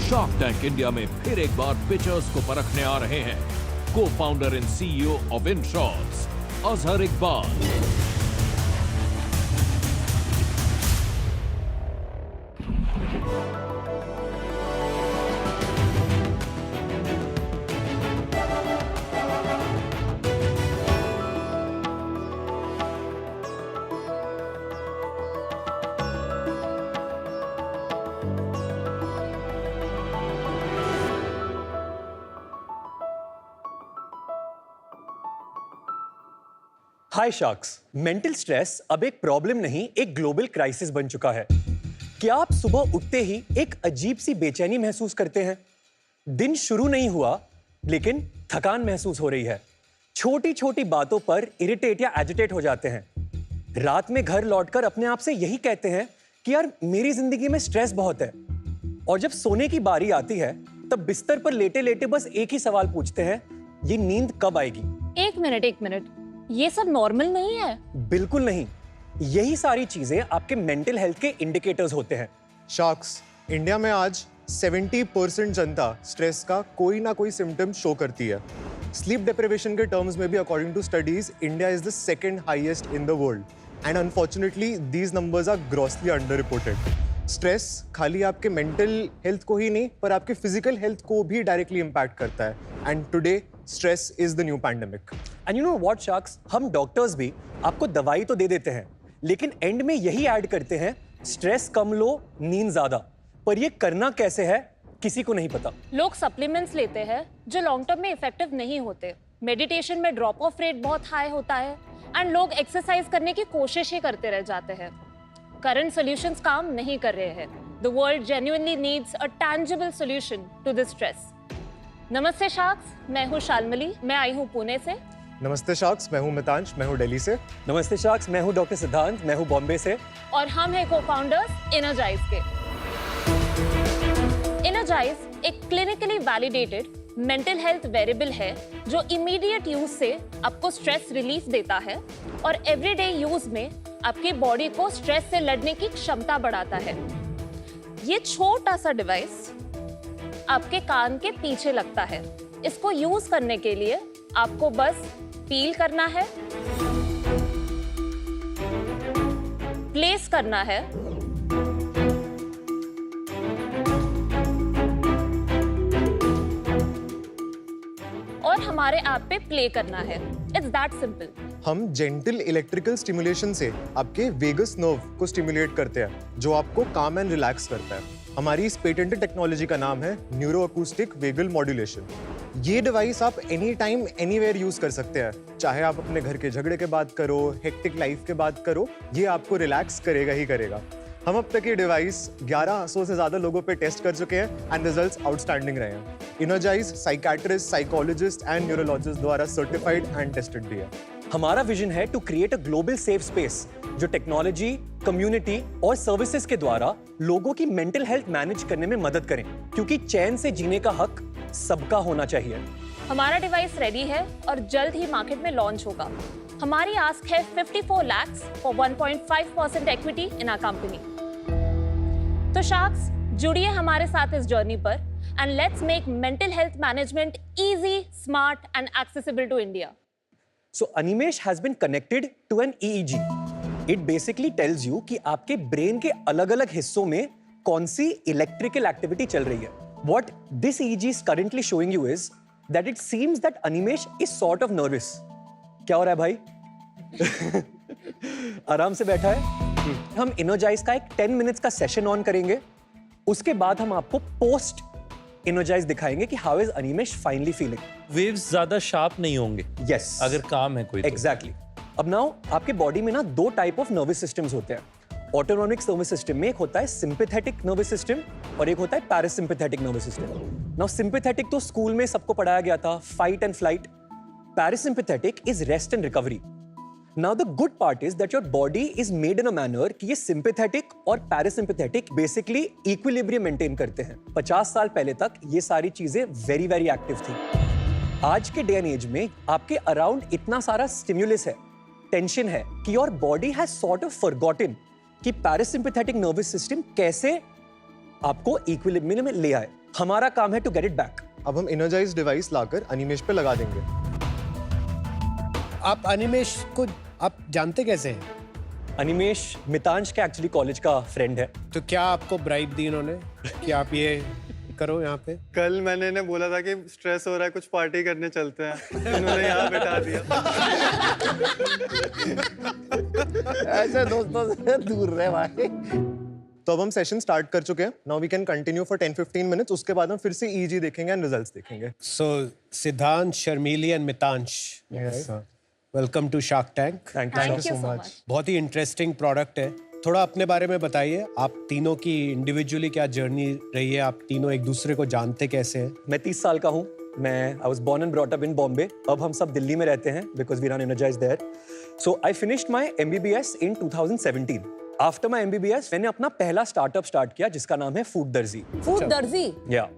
Shark tank India में फिर एक बार पिचर्स को परखने आ रहे हैं co-founder and CEO of Inshorts Azhar Iqbal. Hi sharks, mental stress अब एक प्रॉब्लम नहीं, एक ग्लोबल क्राइसिस बन चुका है। क्या आप सुबह उठते ही एक अजीब सी बेचैनी महसूस करते हैं? दिन शुरू नहीं हुआ लेकिन थकान महसूस हो रही है। छोटी छोटी बातों पर इरिटेट या एजिटेट हो जाते हैं। रात में घर लौटकर अपने आप से यही कहते हैं कि यार मेरी जिंदगी में स्ट्रेस बहुत है। और जब सोने की बारी आती है तब बिस्तर पर लेटे लेटे बस एक ही सवाल पूछते हैं, ये नींद कब आएगी? एक मिनट, ये सब नॉर्मल नहीं है। बिल्कुल नहीं। यही सारी चीजें आपके मेंटल हेल्थ के इंडिकेटर्स होते हैं। शार्क्स, इंडिया में आज 70% जनता स्ट्रेस का कोई ना कोई सिम्टम शो करती है। स्लीप डिप्रिवेशन के टर्म्स में भी according to studies India is the second highest in the world and unfortunately these numbers are grossly under reported. Stress खाली आपके मेंटल हेल्थ को ही नहीं पर आपके फिजिकल हेल्थ को भी डायरेक्टली इम्पैक्ट करता है and today stress is the new pandemic. And you know what sharks, हम डॉक्टर्स भी आपको दवाई तो दे देते हैं लेकिन एंड में यही ऐड करते हैं स्ट्रेस कम लो, नींद ज्यादा। पर ये करना कैसे है किसी को नहीं पता। लोग सप्लीमेंट्स लेते हैं जो लॉन्ग टर्म में इफेक्टिव नहीं होते। मेडिटेशन में ड्रॉप ऑफ रेट बहुत हाई होता है एंड लोग एक्सरसाइज करने की कोशिश ही करते रह जाते हैं। करंट सॉल्यूशंस काम नहीं कर रहे हैं। The world genuinely needs a tangible solution to this stress. नमस्ते शार्क्स, मैं हूँ शालमली, मैं आई हूँ पुणे से। नमस्ते शार्क्स, मैं हूँ मितांश, मैं हूँ दिल्ली से। नमस्ते शार्क्स, मैं हूँ डॉक्टर सिद्धांत, मैं हूँ बॉम्बे से। और हम हैं को-फाउंडर्स इनर्जाइज के। इनर्जाइज एक clinically validated mental health variable है जो इमीडिएट यूज से आपको स्ट्रेस रिलीफ देता है और एवरीडे यूज में आपकी बॉडी को स्ट्रेस से लड़ने की क्षमता बढ़ाता है। ये छोटा सा डिवाइस आपके कान के पीछे लगता है। इसको यूज करने के लिए आपको बस फील करना है, प्लेस करना है और हमारे ऐप पे प्ले करना है। It's that simple. हम जेंटल इलेक्ट्रिकल स्टिमुलेशन से आपके वेगस नर्व को स्टिमुलेट करते हैं जो आपको काम एंड रिलैक्स करता है। हमारी इस पेटेंटेड टेक्नोलॉजी का नाम है न्यूरो अकूस्टिक वेगल मॉड्यूलेशन। ये डिवाइस आप एनी टाइम एनीवेयर यूज कर सकते हैं। चाहे आप अपने घर के झगड़े के बात करो, हेक्टिक लाइफ के बात करो, ये आपको रिलैक्स करेगा ही करेगा। हम अब तक ये डिवाइस 1100 से ज्यादा लोगों पे टेस्ट कर चुके हैं एंड रिजल्ट्स आउटस्टैंडिंग रहे हैं। Inergize psychiatrist, psychologist and neurologist द्वारा सर्टिफाइड एंड टेस्टेड भी है। हमारा विजन है to create a global safe space जो टेक्नोलॉजी, कम्युनिटी और सर्विसेज के द्वारा लोगों की मेंटल हेल्थ मैनेज करने में मदद करें, क्योंकि चैन से जीने का हक सबका होना चाहिए। हमारा डिवाइस रेडी है और जल्द ही मार्केट में लॉन्च होगा। हमारी आस्क है 54 lakhs for 1.5% equity in our company। तो शार्क्स, जुड़िए हमारे साथ इस जर्नी पर and let's make mental health management easy, smart and accessible to India. So Animesh has been connected to an EEG. It basically tells you कि आपके brain के अलग-अलग हिस्सों में कौन सी इलेक्ट्रिकल एक्टिविटी चल रही है। What this EEG is currently showing you is that it seems that Animesh is sort of nervous. क्या हो रहा है भाई? आराम से बैठा है। हम इनर्जाइज का एक 10 मिनट्स का सेशन ऑन करेंगे। उसके बाद हम आपको पोस्ट इनर्जाइज दिखाएंगे कि how is Animesh finally feeling. Waves ज्यादा शार्प नहीं होंगे। यस, अगर काम है कोई तो। एग्जैक्टली। अब नाउ आपके बॉडी में ना दो टाइप ऑफ नर्वस सिस्टम्स होते हैं। ऑटोनॉमिक नर्वस सिस्टम में एक होता है सिंपैथेटिक नर्वस सिस्टम और एक होता है parasympathetic nervous system. Now sympathetic तो स्कूल में सबको पढ़ाया गया था, fight and flight. Parasympathetic is rest and recovery. Now the good part is that your body is made in a manner कि ये sympathetic और parasympathetic basically equilibrium maintain करते हैं। 50 साल पहले तक ये सारी चीजें very very active थी। आज के day and age में आपके around इतना सारा stimulus है, tension है कि your body has sort of forgotten कि parasympathetic nervous system कैसे आपको equilibrium में ले आए। हमारा काम है टू गेट इट बैक। अब हम एनर्जाइज डिवाइस लाकर अनिमेश पे लगा देंगे। आप अनिमेश को आप जानते कैसे हैं? अनिमेश मितांश के एक्चुअली कॉलेज का फ्रेंड है। तो क्या आपको ब्राइब दी इन्होंने कि आप ये करो यहाँ पे? कल मैंने इन्हें बोला था कि स्ट्रेस हो रहा है, कुछ पार्टी करने चलते हैं, इन्होंने यहाँ बैठा दिया। ऐसे दोस्तों से दूर रहे भाई। तो अब हम सेशन स्टार्ट कर चुके हैं। Now we can continue for 10-15 minutes. उसके बाद हम फिर से ईजी देखेंगे एंड रिजल्ट्स देखेंगे। So Siddhant, Sharmili and Mitansh, welcome to Shark Tank. Thank thank you you so so much. Much. बहुत ही इंटरेस्टिंग प्रोडक्ट है। थोड़ा अपने बारे में बताइए, आप तीनों की इंडिविजुअली क्या जर्नी रही है? आप तीनों एक दूसरे को जानते कैसे हैं? मैं 30 साल का हूँ। मैं I was born and brought up in Bombay. अब हम सब दिल्ली में रहते हैं because we run Inergize there. So I finished my MBBS in 2017। After my MBBS मैंने अपना पहला स्टार्टअप स्टार्ट किया जिसका नाम है फूड दर्जी। फूड दर्जी। या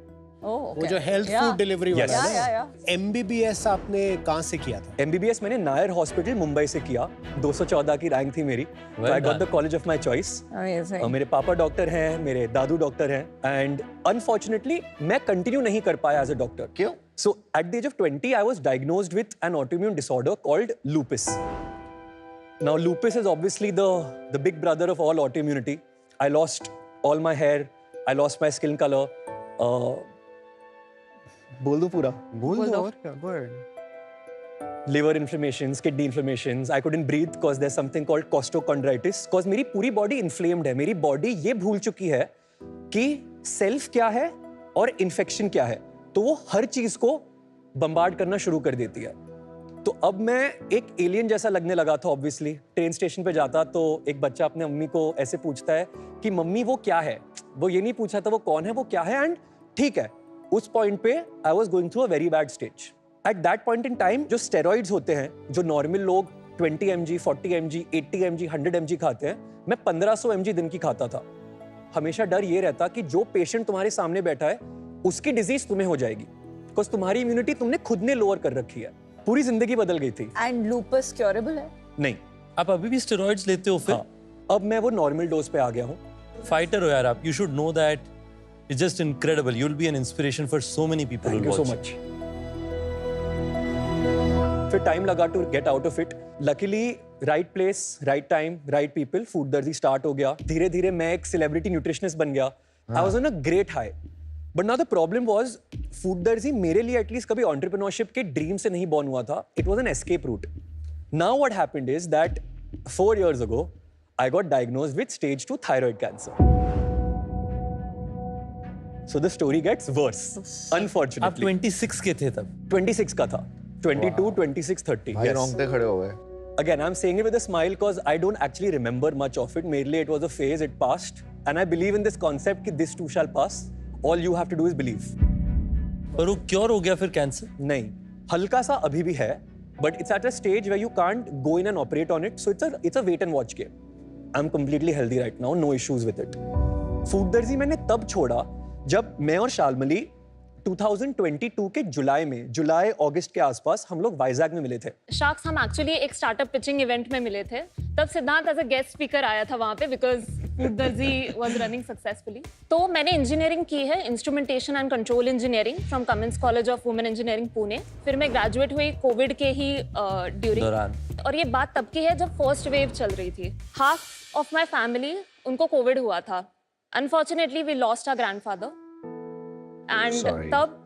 वो जो हेल्थ फूड डिलीवरी Yes. वाला या है। MBBS आपने कहाँ से किया था? MBBS मैंने नायर हॉस्पिटल मुंबई से किया। 214 की रैंक थी मेरी। तो I got the college of my choice. Amazing. मेरे पापा डॉक्टर हैं, मेरे दादू डॉक्टर हैं एंड अनफॉर्चुनेटली मैं कंटिन्यू नहीं कर पाया एज अ डॉक्टर। क्यों? So at the age of 20, I was diagnosed with an autoimmune disorder called lupus. Now lupus is obviously the big brother of all autoimmunity. I lost all my hair, I lost my skin color. बोल दो पूरा। बोल दो और क्या? Go ahead. Liver inflammations, kidney inflammations. I couldn't breathe because there's something called costochondritis. Because मेरी पूरी body inflamed है। मेरी body ये भूल चुकी है कि self क्या है और infection क्या है। तो वो हर चीज को बम्बार्ड करना शुरू कर देती है। तो अब मैं एक एलियन जैसा लगने लगा था। ऑब्वियसली ट्रेन स्टेशन पे जाता तो एक बच्चा अपने मम्मी को ऐसे पूछता है कि मम्मी वो क्या है। वो ये नहीं पूछा था वो कौन है, वो क्या है। एंड ठीक है, उस पॉइंट पे I was going through a very bad stage. At that point in time जो स्टेरॉइड्स होते हैं, जो नॉर्मल लोग 20 mg, 40 mg, 80 mg, 100 mg खाते हैं, मैं 1500 mg दिन की खाता था। हमेशा डर ये रहता कि जो पेशेंट तुम्हारे सामने बैठा है उसकी डिजीज तुम्हें हो जाएगी, बिकॉज तुम्हारी इम्यूनिटी तुमने खुद ने लोअर कर रखी है। पूरी जिंदगी बदल गई थी। एंड लूपस क्योरेबल है? नहीं। आप अभी भी स्टेरॉइड्स लेते हो फिर? हाँ, अब मैं वो नॉर्मल डोज पे आ गया हूँ। फाइटर हो यार आप। You should know that it's just incredible. You will be an inspiration for so many people. Thank you so much. फिर टाइम लगा to get out of it. Luckily right place, right time, right people, food Darzee start हो गया। धीरे धीरे मैं एक celebrity nutritionist बन गया। I was on a great high. But now the problem was food दर्जी मेरे लिए एटलीस्ट कभी एंटरप्रेन्योरशिप के ड्रीम से नहीं बॉर्न हुआ था। It was an escape route. Now what happened is that 4 years ago I got diagnosed with stage 2 thyroid cancer. So the story gets worse, आप unfortunately. 26 के थे तब? 26 का था। 22, 26, 30. भाई Yes. रोंगटे खड़े हो गए। Again, I'm saying it with a smile because I don't actually remember much of it. Merely it was a phase, it passed. And I believe in this concept कि this too shall pass. All you have to do is believe. और वो cure हो गया फिर cancer? नहीं, हल्का सा अभी भी है, but it's at a stage where you can't go in and operate on it. So it's a wait and watch game. I'm completely healthy right now, no issues with it. Food दर्जी मैंने तब छोड़ा जब मैं और शालमली 2022 के जुलाई अगस्त के आसपास हम लोग वाइजैक में मिले थे। शार्क्स हम एक्चुअली एक स्टार्टअप पिचिंग इवेंट में मिले थे। तब सिद्धांत एज अ गेस्ट स्पीकर आया था वहां पे बिकॉज फूड दर्जी वाज रनिंग सक्सेसफुली। तो मैंने इंजीनियरिंग की है, instrumentation and control engineering from Cummins college of women engineering Pune. फिर मैं ग्रेजुएट हुई कोविड के ही दौरान। और ये बात तब की है जब फर्स्ट वेव चल रही थी। हाफ ऑफ माई फैमिली उनको कोविड हुआ था। Unfortunately we lost our grandfather and तब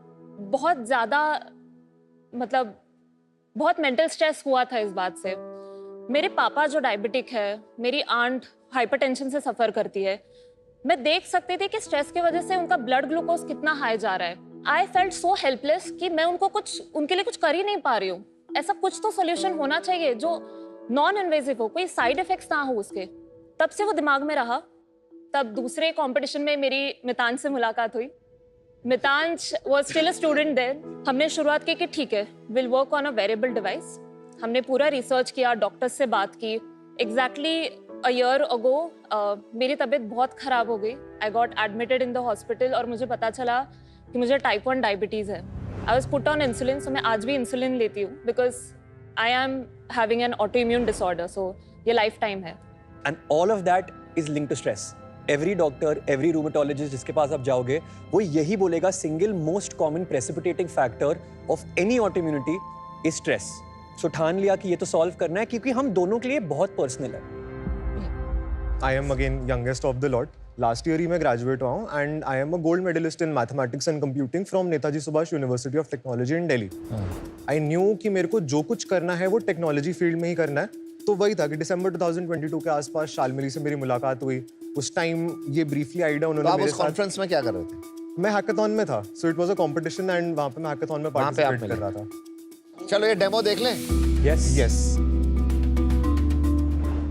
बहुत ज्यादा मतलब बहुत मेंटल स्ट्रेस हुआ था इस बात से। मेरे पापा जो डायबिटिक है, मेरी आंट हाइपरटेंशन से सफर करती है। मैं देख सकती थी कि स्ट्रेस की वजह से उनका ब्लड ग्लूकोज कितना हाई जा रहा है। आई फेल्ट सो हेल्पलेस कि मैं उनके लिए कुछ कर ही नहीं पा रही हूँ। ऐसा कुछ तो सोल्यूशन होना चाहिए जो नॉन इन्वेजिव हो, कोई साइड इफेक्ट्स ना हो उसके। तब से वो दिमाग में रहा। तब दूसरे कंपटीशन में मेरी मितांश से मुलाकात हुई। Mitansh was still a student there. हमने शुरुआत की कि ठीक है, will work on a wearable device. हमने पूरा रिसर्च किया, डॉक्टर्स से बात की। एग्जैक्टली अ ईयर अगो मेरी तबीयत बहुत खराब हो गई। I got admitted in the hospital और मुझे पता चला कि मुझे टाइप 1 डायबिटीज है। I was put on insulin. So मैं आज भी इंसुलिन लेती हूँ because I am having an autoimmune disorder. So ये लाइफ टाइम है। And all of that is linked to stress. Every doctor, every rheumatologist जिसके पास आप जाओगे, वो यही बोलेगा single most common precipitating factor of any autoimmunity is stress. So ठान लिया कि ये तो सॉल्व करना है, क्योंकि हम दोनों के लिए बहुत पर्सनल है। I am again youngest of the lot. Last year ही मैं ग्रेजुएट हुआ हूँ and I am a gold medalist in mathematics and computing from Netaji Subhas university of technology in Delhi. I knew कि मेरे को जो कुछ करना है वो टेक्नोलॉजी फील्ड में ही करना है। तो वही था कि दिसंबर 2022 के आसपास शालमली से मेरी मुलाकात हुई। उस टाइम ये ब्रीफली आइडिया उन्होंने तो आप मेरे उस साथ, कॉन्फ्रेंस में क्या कर रहे थे? मैं हैकाथॉन में था, so it was a competition and वहाँ पे मैं हैकाथॉन में वहाँ पे आप पार्टिसिपेट कर रहा था। चलो ये डेमो देख लें। यस यस,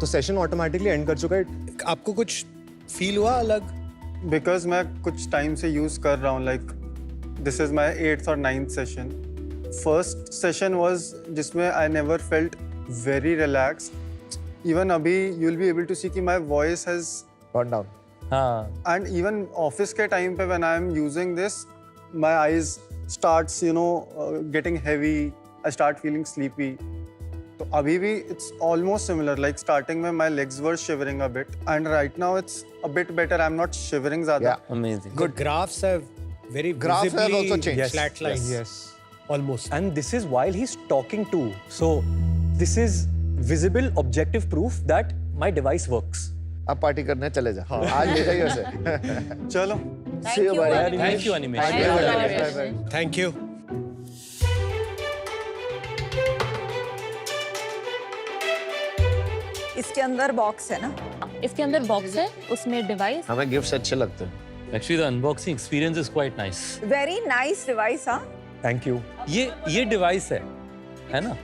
तो सेशन ऑटोमेटिकली एंड कर चुका है। आपको कुछ फील हुआ अलग? बिकॉज मैं कुछ टाइम से यूज कर रहा हूँ, like this is my 8th और 9th session. First session was जिसमें I never felt very relaxed. Even अभी you will be able to see कि my voice has gone down. हाँ, एंड इवन ऑफिस के time पे when I am using this, my eyes starts getting heavy, I start feeling sleepy. तो अभी भी it's almost similar, like starting में my legs were shivering a bit and right now it's a bit better. I am not shivering ज्यादा। amazing. The graphs have very Graphs have visibly also changed. flatlined. Yes. Almost. and this is while he's talking too. So this is visible objective proof that my device works. अब party करने चले जा। आज ले जाइए उसे। चलो, See you, buddy. Animesh. Thank you, Animesh. Thank you, Animesh. Thank you. इसके अंदर बॉक्स है ना? इसके अंदर बॉक्स है, उसमें डिवाइस। हमें गिफ्ट्स अच्छे लगते हैं। Actually, the unboxing experience is quite nice. Very nice device. हाँ, Thank you. ये डिवाइस है ना?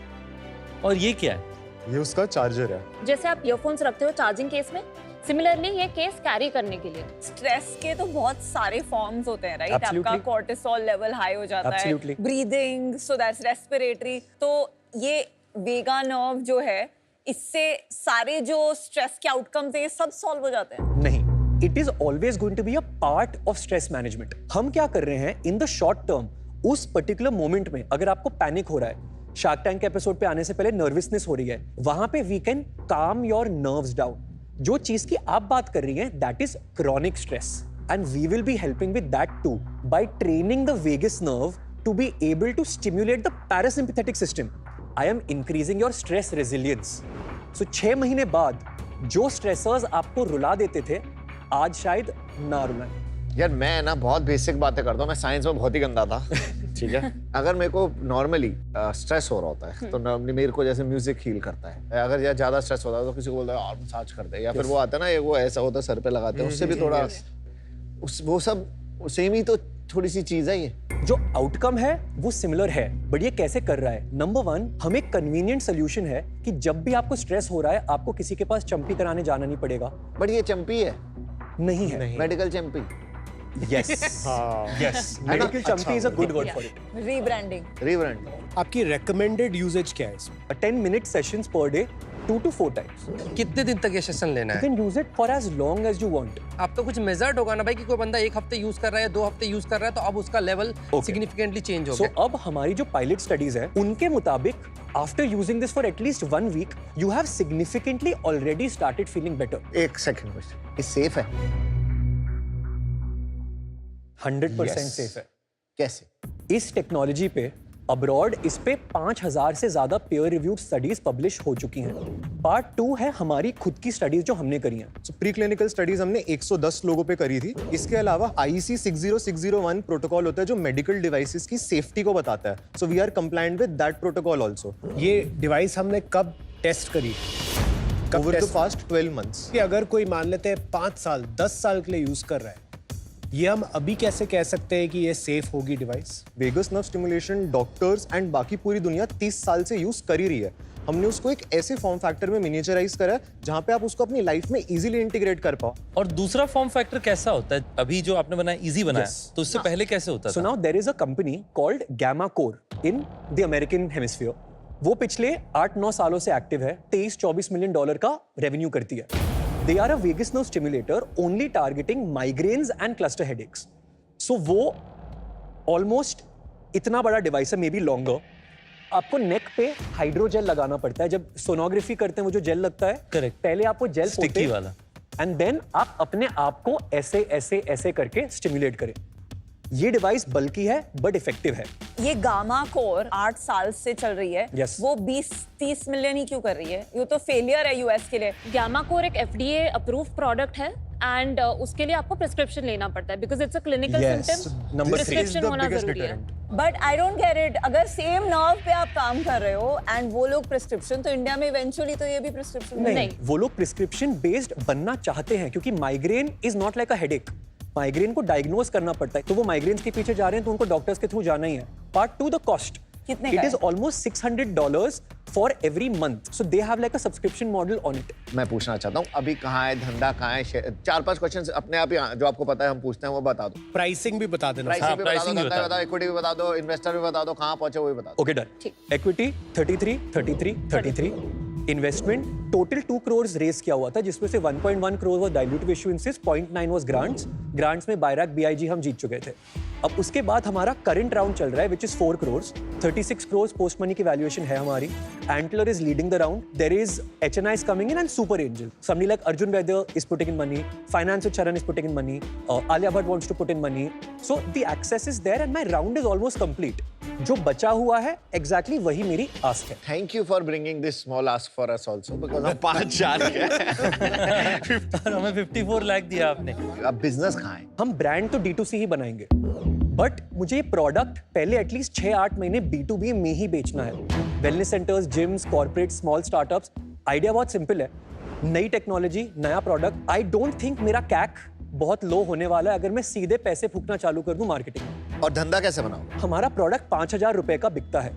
और ये क्या है? ये उसका चार्जर है। जैसे आप ईयरफोन्स रखते हो चार्जिंग केस में, सिमिलरली ये केस कैरी करने के लिए। स्ट्रेस के तो बहुत सारे फॉर्म्स होते हैं, राइट? Absolutely. आपका कोर्टिसोल लेवल हाई हो जाता Absolutely. है, ब्रीदिंग, सो दैट्स रेस्पिरेटरी। तो ये वेगा नर्व जो है, इससे सारे जो स्ट्रेस के आउटकम्स हैं ये सब सॉल्व हो जाते हैं। नहीं, it is always going to be a part of stress management. हम क्या कर रहे हैं इन द शॉर्ट टर्म, उस पर्टिकुलर मोमेंट में अगर आपको पैनिक हो रहा है, शार्क टैंक के एपिसोड पे आने से पहले नर्वसनेस हो रही है, वहां पे we can calm your nerves down. जो चीज की आप बात कर रही हैं that is chronic stress and we will be helping with that too by training the vagus nerve to be able to stimulate the parasympathetic system. I am increasing your stress resilience. So 6 महीने बाद जो stressors आपको रुला देते थे, आज शायद ना रुलाएं। यार मैं ना बहुत बेसिक बातें करता हूँ, मैं साइंस में बहुत ही गंदा था। ठीक है, अगर मेरे को नॉर्मली स्ट्रेस हो रहा होता है तो नॉर्मली मेरे को जैसे म्यूजिक हील करता है। अगर यार ज्यादा स्ट्रेस होता है तो किसी को बोलता है और मसाज कर दे, या फिर वो आता है ना एक वो ऐसा होता है सर पे लगाते हैं, उससे भी थोड़ा वो सब सेम ही तो थोड़ी सी चीज है ये। जो आउटकम है वो सिमिलर है, बट ये कैसे कर रहा है? नंबर 1, हमें कन्वीनियंट सोल्यूशन है कि जब भी आपको स्ट्रेस हो रहा है आपको किसी के पास चंपी कराने जाना नहीं पड़ेगा। बट ये चंपी है, नहीं है। Medical champi. Yes yes, medical champi is a good word for it. Rebranding. Rebrand. आपकी recommended usage क्या है इसमें? 10-minute sessions per day 2 to 4 times. कितने दिन तक ये सेशन लेना You है? can use it for as long as you want. आप तो कुछ मेजर्ड होगा ना भाई कि कोई बंदा 1 हफ्ते यूज कर रहा है, 2 हफ्ते यूज कर रहा है, तो अब उसका लेवल सिग्निफिकेंटली चेंज हो So गया। अब हमारी जो पायलट स्टडीज है उनके मुताबिक after using this for at least 1 week you have significantly already started feeling better. एक सेकंड क्वेश्चन, ये सेफ है? 100% सेफ है। कैसे? इस टेक्नोलॉजी पे अब्रॉड इस पे 5000 से ज्यादा पेयर रिव्यूड स्टडीज पब्लिश हो चुकी हैं। पार्ट 2 है हमारी खुद की स्टडीज जो हमने करी हैं। So, प्री क्लिनिकल स्टडीज हमने 110 लोगों पे करी थी। इसके अलावा IEC 60601 प्रोटोकॉल होता है जो मेडिकल डिवाइसेस की सेफ्टी को बताता है। So we are compliant with that protocol also. ये डिवाइस हमने कब टेस्ट करी? कब over the test- past 12 months. कि अगर कोई मान लेते हैं 5 साल 10 साल के लिए यूज कर रहा है, ये हम अभी कैसे कह सकते हैं कि ये सेफ होगी device? Vagus nerve stimulation doctors and बाकी पूरी दुनिया 30 साल से यूज कर ही रही है। हमने उसको एक ऐसे फॉर्म फैक्टर में मिनिएचराइज करा है जहां पे आप उसको अपनी लाइफ में इजीली इंटीग्रेट कर पाओ। और दूसरा फॉर्म फैक्टर कैसा होता है? अभी जो आपने बनाया इजी बनाया, Yes. तो उससे पहले कैसे होता So था? now there is a company called Gamma Core in the American hemisphere. वो पिछले 8-9 सालों से एक्टिव है, 23-24 मिलियन डॉलर का रेवेन्यू करती है। They are a vagus nerve stimulator only targeting migraines and cluster headaches. So वो ऑलमोस्ट इतना बड़ा डिवाइस है, मे बी लॉन्गर। आपको नेक पे हाइड्रोजेल लगाना पड़ता है। जब सोनोग्राफी करते हैं वो जो जेल लगता है, Correct. पहले आप वो जेल Sticky वाला। एंड देन आप अपने आप को ऐसे ऐसे ऐसे करके स्टिमुलेट करें। ये डिवाइस बल्की है बट इफेक्टिव है। ये गामा कोर 8 साल से चल रही है। Yes. वो 20-30 मिलियन ही क्यों कर रही है? ये तो फेलियर है यूएस के लिए। गामा कोर एक FDA अप्रूव्ड प्रोडक्ट है एंड उसके लिए आपको प्रिस्क्रिप्शन लेना पड़ता है because it's a clinical Yes. Symptom. Number 3 prescription होना जरूरी है। But I don't get it, अगर सेम नर्व पे आप काम कर रहे हो एंड वो लोग प्रिस्क्रिप्शन, तो इंडिया में इवेंचुअली तो ये भी प्रिस्क्रिप्शन नहीं। वो लोग प्रिस्क्रिप्शन बेस्ड बनना चाहते हैं क्योंकि migraine is not like a headache. Migraine को डायग्नोज करना पड़ता है, तो वो माइग्रेन के पीछे जा रहे हैं तो उनको डॉक्टर्स के थ्रू जाना ही है। पार्ट 2 द कॉस्ट, कितने इट का is almost $600 for every month, so they have like a subscription model on it. मैं पूछना चाहता हूँ अभी कहाँ है धंधा, कहाँ है 4-5 क्वेश्चन अपने आप ही जो आपको पता है हम पूछते हैं वो बता दो। प्राइसिंग भी बता देना। प्राइसिंग भी बता pricing दो, भी धंधा बता बताओ, इक्विटी भी बता दो, इन्वेस्टर भी बता दो, कहाँ पहुंचे वो भी बता दो। Okay done. Equity 33 investment total 2 crores raise किया हुआ था जिसमें से 1.1 crore was dilutive issuances, 0.9 was grants में बायरैक BIG हम जीत चुके थे। अब उसके बाद हमारा करंट राउंड चल रहा है which is 4 crores, 36 crores post money की वैल्यूएशन है हमारी। Antler is leading the round, there is HNI is coming in and Super Angel, somebody like Arjun Vaidya is putting in money, finance with Charan is putting in money, Alia Bhatt wants to put in money, so the access is there and my round is almost complete। जो बचा हुआ है exactly वही मेरी ask है। Thank you for bringing this small ask for us also because हम 5-4 और हमें 54 लाख दिया आपने। अब बिजनेस कहाँ है? हम ब्रांड तो D2C ही बनाएंगे, बट मुझे ये प्रोडक्ट पहले एटलीस्ट 6-8 महीने B2B में ही बेचना है। Wellness centres, gyms, corporate, small startups. Idea बहुत सिंपल है, नई टेक्नोलॉजी, नया प्रोडक्ट। आई डोंट थिंक मेरा कैक बहुत लो होने वाला है अगर मैं सीधे पैसे फूकना चालू कर दूं मार्केटिंग में। और धंधा कैसे बनाओ? हमारा प्रोडक्ट 5,000 रुपए का बिकता है।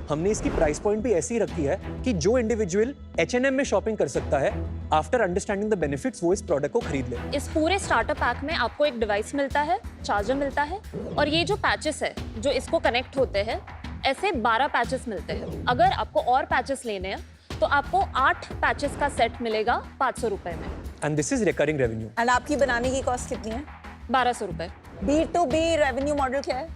हमने इसकी प्राइस पॉइंट भी ऐसी रखी है कि जो इंडिविजुअल H&M में शॉपिंग कर सकता है, आफ्टर अंडरस्टैंडिंग द बेनिफिट्स वो इस प्रोडक्ट को खरीद ले। इस पूरे स्टार्टअप पैक में आपको एक डिवाइस मिलता है, चार्जर मिलता है और ये जो पैचेस है जो इसको कनेक्ट होते हैं, ऐसे 12 पैचेस मिलते हैं। अगर आपको और पैचेस लेने हैं तो आपको 8 पैचेस का सेट मिलेगा 500 रुपए में। And this is recurring revenue. And आपकी बनाने की कॉस्ट कितनी है? 1200 रुपए। B2B रेवेन्यू मॉडल क्या है?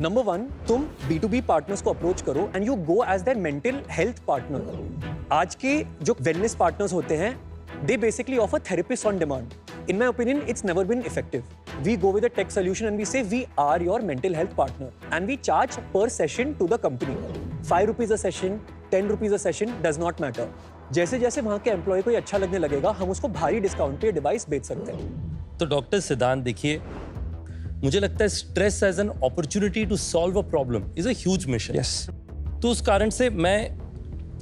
नंबर 1, तुम B2B पार्टनर्स को अप्रोच करो and you go as their mental health partner. आज के जो वेलनेस पार्टनर्स होते हैं, they basically offer therapist on demand. In my opinion it's never been effective. We go with a tech solution and we say we are your mental health partner and we charge per session to the company. 5 rupees a session, 10 rupees a session, does not matter. जैसे जैसे वहाँ के employ को ये अच्छा लगने लगेगा, हम उसको भारी डिस्काउंट पे डिवाइस बेच सकते हैं। तो डॉक्टर सिद्धांत देखिए, मुझे लगता है stress as an opportunity to solve a problem is a huge mission. Yes. तो उस कारण से मैं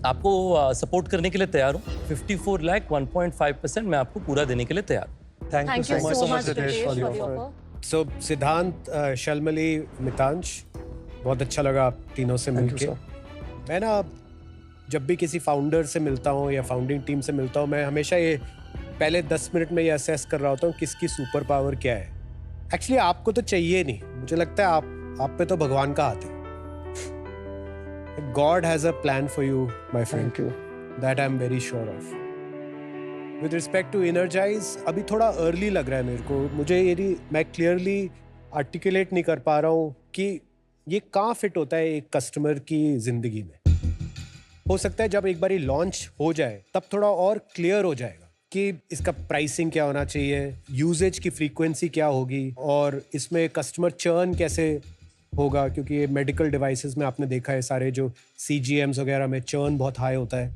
आपको सपोर्ट करने के लिए तैयार हूँ। 54 लाख 1.5% मैं आपको पूरा देने के लिए तैयार हूँ। Thank thank you so much Ritesh for the offer. So Siddhant, Shalmali, Mitansh, बहुत अच्छा लगा आप तीनों से मिलके। मैं ना जब भी किसी फाउंडर से मिलता हूँ या फाउंडिंग टीम से मिलता हूँ, मैं हमेशा ये पहले 10 मिनट में ये असेस कर रहा होता हूँ किसकी सुपर पावर क्या है। एक्चुअली आपको तो चाहिए नहीं, मुझे लगता है आप पे तो भगवान का हाथ है। God has a plan for you my friend, that I am very sure of. With respect to Inergize, अभी थोड़ा अर्ली लग रहा है मेरे को। मुझे ये मैं क्लियरली आर्टिकुलेट नहीं कर पा रहा हूँ कि ये कहाँ फिट होता है एक कस्टमर की जिंदगी में। हो सकता है जब एक बारी लॉन्च हो जाए तब थोड़ा और क्लियर हो जाएगा कि इसका प्राइसिंग क्या होना चाहिए, यूजेज की फ्रीक्वेंसी क्या होगी और इसमें कस्टमर चर्न कैसे होगा, क्योंकि ये मेडिकल डिवाइसेस में आपने देखा है सारे जो CGMs वगैरह में चर्न बहुत हाई होता है।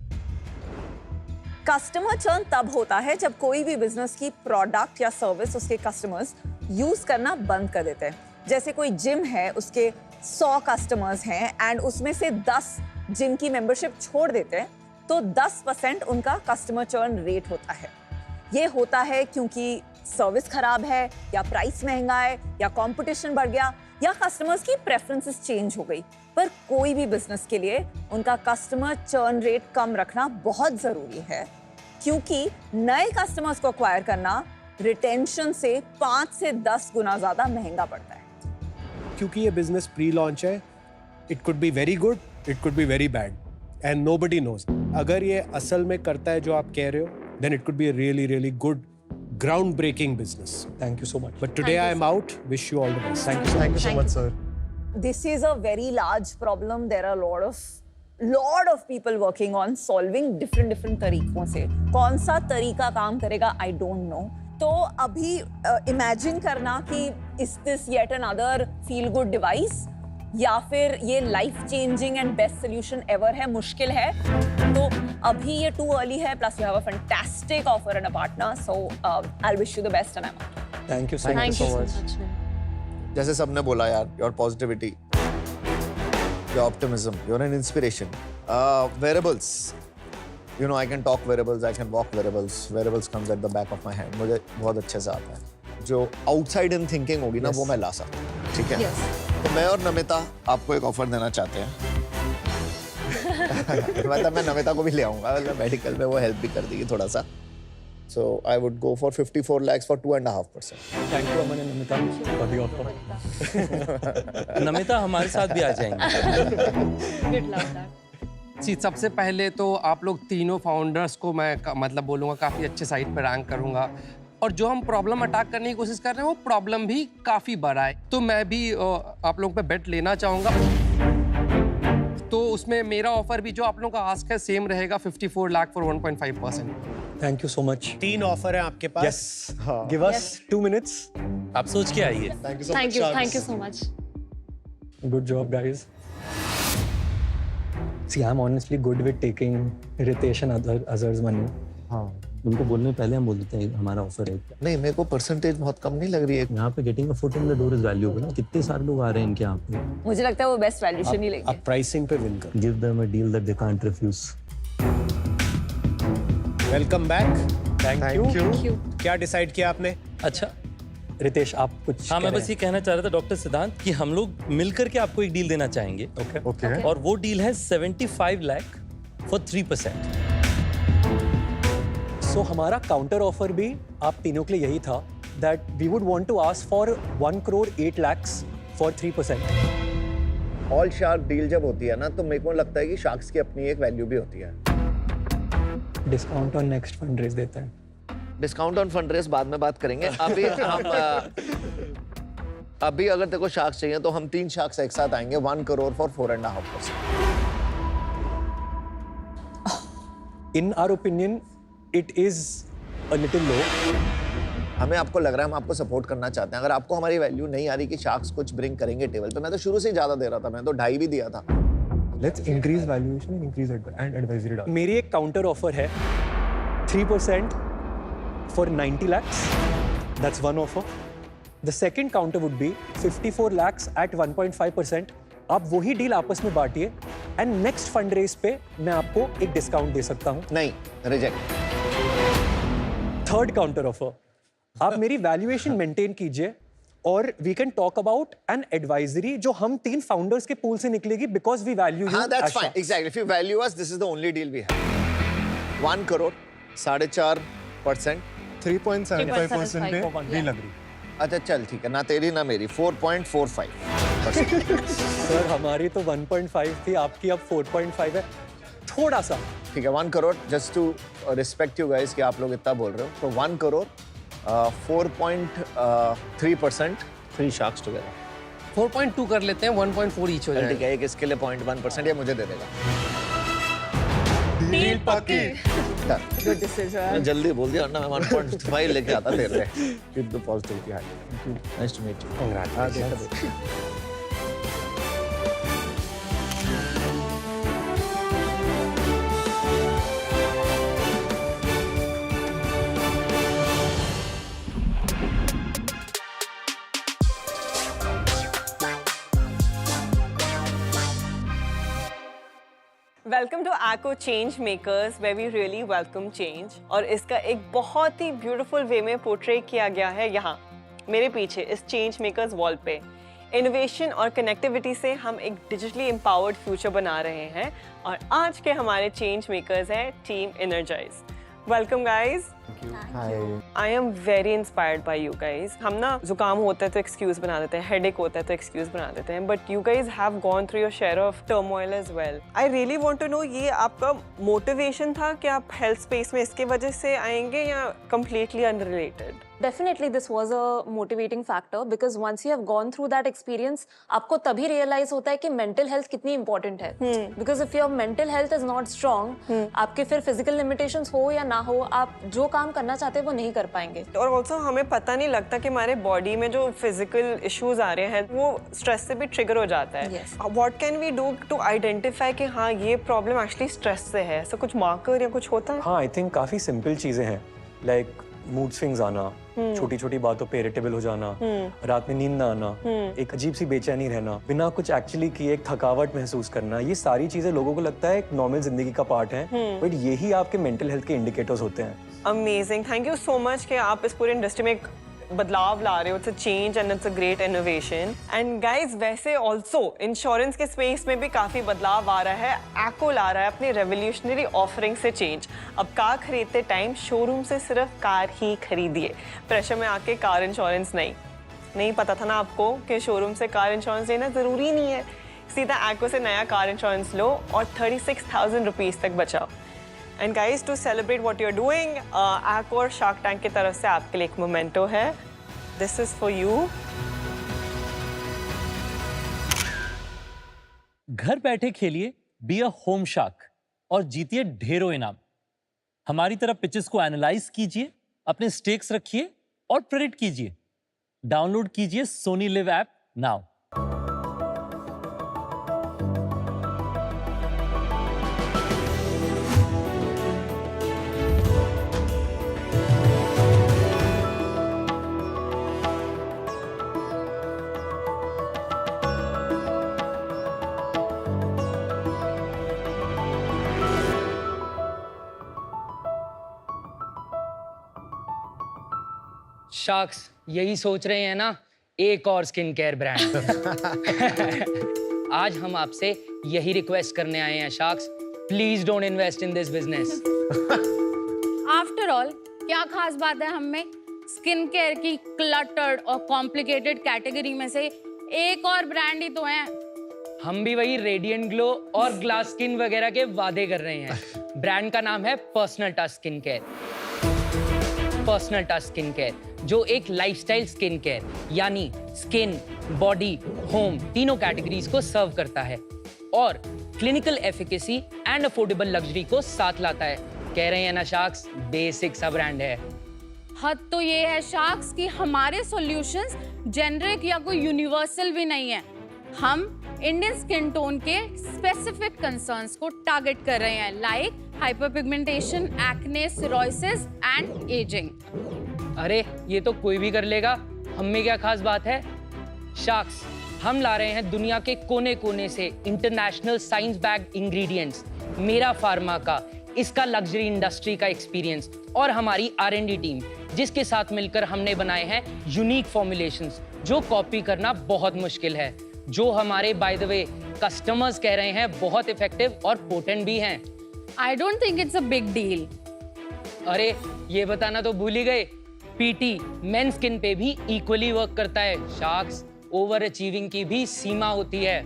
कस्टमर चर्न तब होता है जब कोई भी बिजनेस की प्रोडक्ट या सर्विस उसके कस्टमर्स यूज करना बंद कर देते हैं। जैसे कोई जिम है, उसके 100 कस्टमर्स हैं एंड उसमें से 10 जिम की मेंबरशिप छोड़ देते हैं, तो 10% उनका कस्टमर चर्न रेट होता है। ये होता है क्योंकि सर्विस खराब है या प्राइस महंगा है या कंपटीशन बढ़ गया या कस्टमर्स की प्रेफरेंसेस चेंज हो गई। पर कोई भी बिजनेस के लिए उनका कस्टमर चर्न रेट कम रखना बहुत जरूरी है, क्योंकि नए कस्टमर्स को अक्वायर करना रिटेंशन से 5 से 10 गुना ज्यादा महंगा पड़ता है। क्योंकि ये बिजनेस प्री लॉन्च है, it could be very good, it could be very bad and nobody knows. अगर ये असल में करता है जो आप कह रहे हो, then it could be a really really good ground breaking business. Thank you so much. But today I am out, wish you all the best. Thank you so much, sir. This is a very large problem. There are a lot of lot of people working on solving different तरीकों से. कौन सा तरीका काम करेगा आई don't no. तो अभी imagine करना कि is this yet another feel good device या फिर ये life changing and best solution ever है, मुश्किल है. तो अभी ये टू अर्ली है. Plus you have a fantastic offer and a partner. So I wish you the best and thank you so Thank you so much. much. जैसे सबने बोला यार, your positivity, your optimism, your an inspiration. Wearables, you know, I can talk wearables, I can walk wearables. Wearables comes at the back of my hand. मुझे बहुत अच्छे से आता है. जो आउटसाइड इन थिंकिंग होगी ना, वो मैं ला सकता हूँ. ठीक है. तो मैं और नमिता आपको एक ऑफर देना चाहते हैं. मतलब मैं नमिता को भी ले आऊंगा, मेडिकल में वो हेल्प भी कर देगी थोड़ा सा. So I would go for 54 lakhs for 2.5%. Thank you Aman and Namita for the offer. Namita हमारे साथ भी आ जाएंगे. We'd love that. जी, सबसे पहले तो आप लोग तीनों फाउंडर्स को मैं मतलब बोलूँगा काफ़ी अच्छे साइड पर रैंक करूँगा. और जो हम प्रॉब्लम अटैक करने की कोशिश कर रहे हैं वो प्रॉब्लम भी काफ़ी बड़ा है. तो मैं भी आप लोगों पे बेट लेना चाहूँगा. तो उसमें मेरा ऑफर भी जो आप लोगों का आस्क है सेम रहेगा, 54 lakh for 1.5%. Thank you so much. 3 offer है आपके पास. Yes, give us 2 minutes. आप सोच के आइए. Thank you so Thank much. you. Charles. Thank you so much. Good job, guys. See, I'm honestly good with taking Ritesh and Azhar's money. हाँ. उनको बोलने पहले हम बोल देते हैं हमारा ऑफर है. नहीं, मेरे को परसेंटेज बहुत कम नहीं लग रही है. यहाँ पे getting a foot in the door is valuable. कितने सारे लोग आ रहे हैं इनके यहाँ पे. मुझे लगता है वो बेस्ट वैल्यूएशन ही लेंगे. आप प्राइसिंग पे विन कर. Give them a deal that they can't refuse. Welcome back. Thank you. क्या डिसाइड किया आपने? अच्छा, रितेश, आप कुछ हाँ, मैं कह रहे बस ये कहना चाह रहा था डॉक्टर सिद्धांत कि हम लोग मिलकर के आपको एक डील देना चाहेंगे. Okay. और वो डील है 75 लाख फॉर 3%. सो हमारा काउंटर ऑफर भी आप तीनों के लिए यही था, that we would want to ask for 1 crore 8 lakhs for 3%. All shark deal जब होती है ना, तो मेरे को लगता है कि शार्क्स की अपनी एक वैल्यू भी होती है. Discount on next fund raise देते हैं. डिस्काउंट ऑन फंड रेस बाद में बात करेंगे. अभी हम अभी अगर तेरे को शार्क्स चाहिए तो हम 3 शार्क्स एक साथ आएंगे. 1 crore for 4.5%. In our opinion it is a little low. हमें आपको लग रहा है हम आपको सपोर्ट करना चाहते हैं. अगर आपको हमारी वैल्यू नहीं आ रही कि शार्क्स कुछ ब्रिंग करेंगे टेबल पे, मैं तो शुरू से ही ज्यादा दे रहा था. मैं तो 2.5 भी दिया था. Let's increase valuation and increase and advisory dollars. मेरी एक काउंटर ऑफर है 3% for 90 lakhs. That's one offer. The second counter would be 54 lakhs at 1.5%. आप वही डील आपस में बांटिए एंड नेक्स्ट फंड रेस पे मैं आपको एक डिस्काउंट दे सकता हूं. नहीं, रिजेक्ट. थर्ड काउंटर ऑफर, आप मेरी वैल्यूएशन मेंटेन कीजिए और we can talk about an advisory जो हम 3 फाउंडर्स के पूल से निकलेगी बिकॉज वी वैल्यू यू. हाँ, that's fine. Exactly. If you value us, this is the only deal we have. 1 crore, 4.5%. 3.75% पे भी लग रही. अच्छा चल ठीक है, ना तेरी ना मेरी. 4.45. सर हमारी तो 1.5 थी, आपकी अब 4.5 है. थोड़ा सा ठीक है. 1 crore, just to respect you guys कि आप लोग इतना बोल रहे हो. तो 1 crore, 4.3%, 3 sharks together. 4.2 कर लेते हैं, 1.4 ईच हो चल ठीक जाएगा. है, एक इसके लिए 0.1% ये मुझे दे देगा. Deal पक्की. Good decision. मैं जल्दी बोल दिया ना, मैं 1.5 लेके आता देर से. Keep the positivity high. Nice to meet you. Congratulations. Welcome to ACO change makers where we really welcome change. और इसका एक बहुत ही ब्यूटीफुल वे में पोर्ट्रे किया गया है यहाँ मेरे पीछे इस चेंज मेकर्स वॉल पे. इनोवेशन और कनेक्टिविटी से हम एक डिजिटली एम्पावर्ड फ्यूचर बना रहे हैं और आज के हमारे चेंज मेकर्स हैं team energise. Welcome guys. I am very inspired by you guys. हम ना जुकाम होता है तो एक्सक्यूज बना देते हैं, हेडेक होता है तो एक्सक्यूज बना देते हैं, but you guys have gone through your share of turmoil as well. I really want to know, ये आपका मोटिवेशन था कि आप हेल्थ स्पेस में इसके वजह से आएंगे या completely unrelated? Definitely, this was a motivating factor because once you have gone through that experience, आपको तभी realize होता है कि mental health कितनी important है. Because if your mental health is not strong, आपके फिर physical limitations हो या ना हो, आप जो काम करना चाहते हैं वो नहीं कर पाएंगे. और also हमें पता नहीं लगता कि हमारे body में जो physical issues आ रहे हैं वो stress से भी trigger हो जाता है. Yes. What can we do to identify कि हाँ ये problem actually stress से है? ऐसा कुछ marker या कुछ होता है? हाँ, आई थिंक काफी सिंपल चीजें हैं, लाइक मूड स्विंग्स आना, छोटी छोटी बातों पे इरिटेबल हो जाना, रात में नींद ना आना, एक अजीब सी बेचैनी रहना, बिना कुछ एक्चुअली किए एक थकावट महसूस करना, ये सारी चीजें लोगों को लगता है एक नॉर्मल जिंदगी का पार्ट है, बट यही आपके मेंटल हेल्थ के इंडिकेटर्स होते हैं. Amazing. Thank you so much कि आप इस पूरे इंडस्ट्री में एक बदलाव ला रहे हो. It's a change and it's a great innovation. And guys, वैसे also इंश्योरेंस के स्पेस में भी काफी बदलाव आ रहा है. Acko ला रहा है अपनी रेवोल्यूशनरी ऑफरिंग से चेंज. अब कार खरीदते टाइम शोरूम से सिर्फ कार ही खरीदिए. प्रेशर में आके कार इंश्योरेंस नहीं पता था ना आपको कि शोरूम से कार इंश्योरेंस लेना जरूरी नहीं है. सीधा Acko से नया कार इंश्योरेंस लो और 36,000 रुपीज तक बचाओ. And guys, to celebrate what you're doing, Acko और Shark Tank की तरफ से आपके लिए एक मोमेंटो है. This is for you. घर बैठे खेलिए बी अ होम शार्क और जीतिए ढेरों इनाम. हमारी तरह पिचेस को एनालाइज कीजिए, अपने स्टेक्स रखिए और प्रेडिक्ट कीजिए. डाउनलोड कीजिए Sony Liv app now. Sharks यही सोच रहे हैं ना, एक और स्किन केयर ब्रांड. आज हम आपसे यही रिक्वेस्ट करने आए हैं sharks, please don't invest in this business. After all क्या खास बात है हम में? स्किन केयर की क्लटर्ड और कॉम्प्लिकेटेड कैटेगरी में से एक और ब्रांड ही तो है. हम भी वही रेडिएंट ग्लो और ग्लास स्किन वगैरह के वादे कर रहे हैं. ब्रांड का नाम है personal touch skin care. Personal touch skin care जो एक लाइफस्टाइल स्किन केयर यानी स्किन, बॉडी, होम तीनों कैटेगरीज को सर्व करता है और clinical efficacy and affordable luxury को साथ लाता है. कह रहे हैं ना शार्क्स, बेसिक सा ब्रांड है. हद तो ये है शार्क्स कि हमारे सॉल्यूशंस जेनरिक या कोई यूनिवर्सल भी नहीं है. हम इंडियन स्किन टोन के स्पेसिफिक कंसर्न्स को टारगेट कर रहे हैं, like hyperpigmentation, acne, cirrhosis and ageing. अरे ये तो कोई भी कर लेगा, हम में क्या खास बात है. शार्क्स हम ला रहे हैं दुनिया के कोने कोने से इंटरनेशनल साइंस बैक्ड इंग्रेडिएंट्स, मेरा फार्मा का, इसका लग्जरी इंडस्ट्री का एक्सपीरियंस और हमारी R&D टीम, जिसके साथ मिलकर हमने बनाए हैं यूनिक फॉर्मुलेशंस जो कॉपी करना बहुत मुश्किल है, जो हमारे बाय द वे कस्टमर्स कह रहे हैं बहुत इफेक्टिव और पोटेंट भी हैं. I don't think it's a big deal. अरे ये बताना तो भूल ही गए, पीटी मेन स्किन पे भी इक्वली वर्क करता है. शार्क्स ओवर अचीविंग की भी सीमा होती है.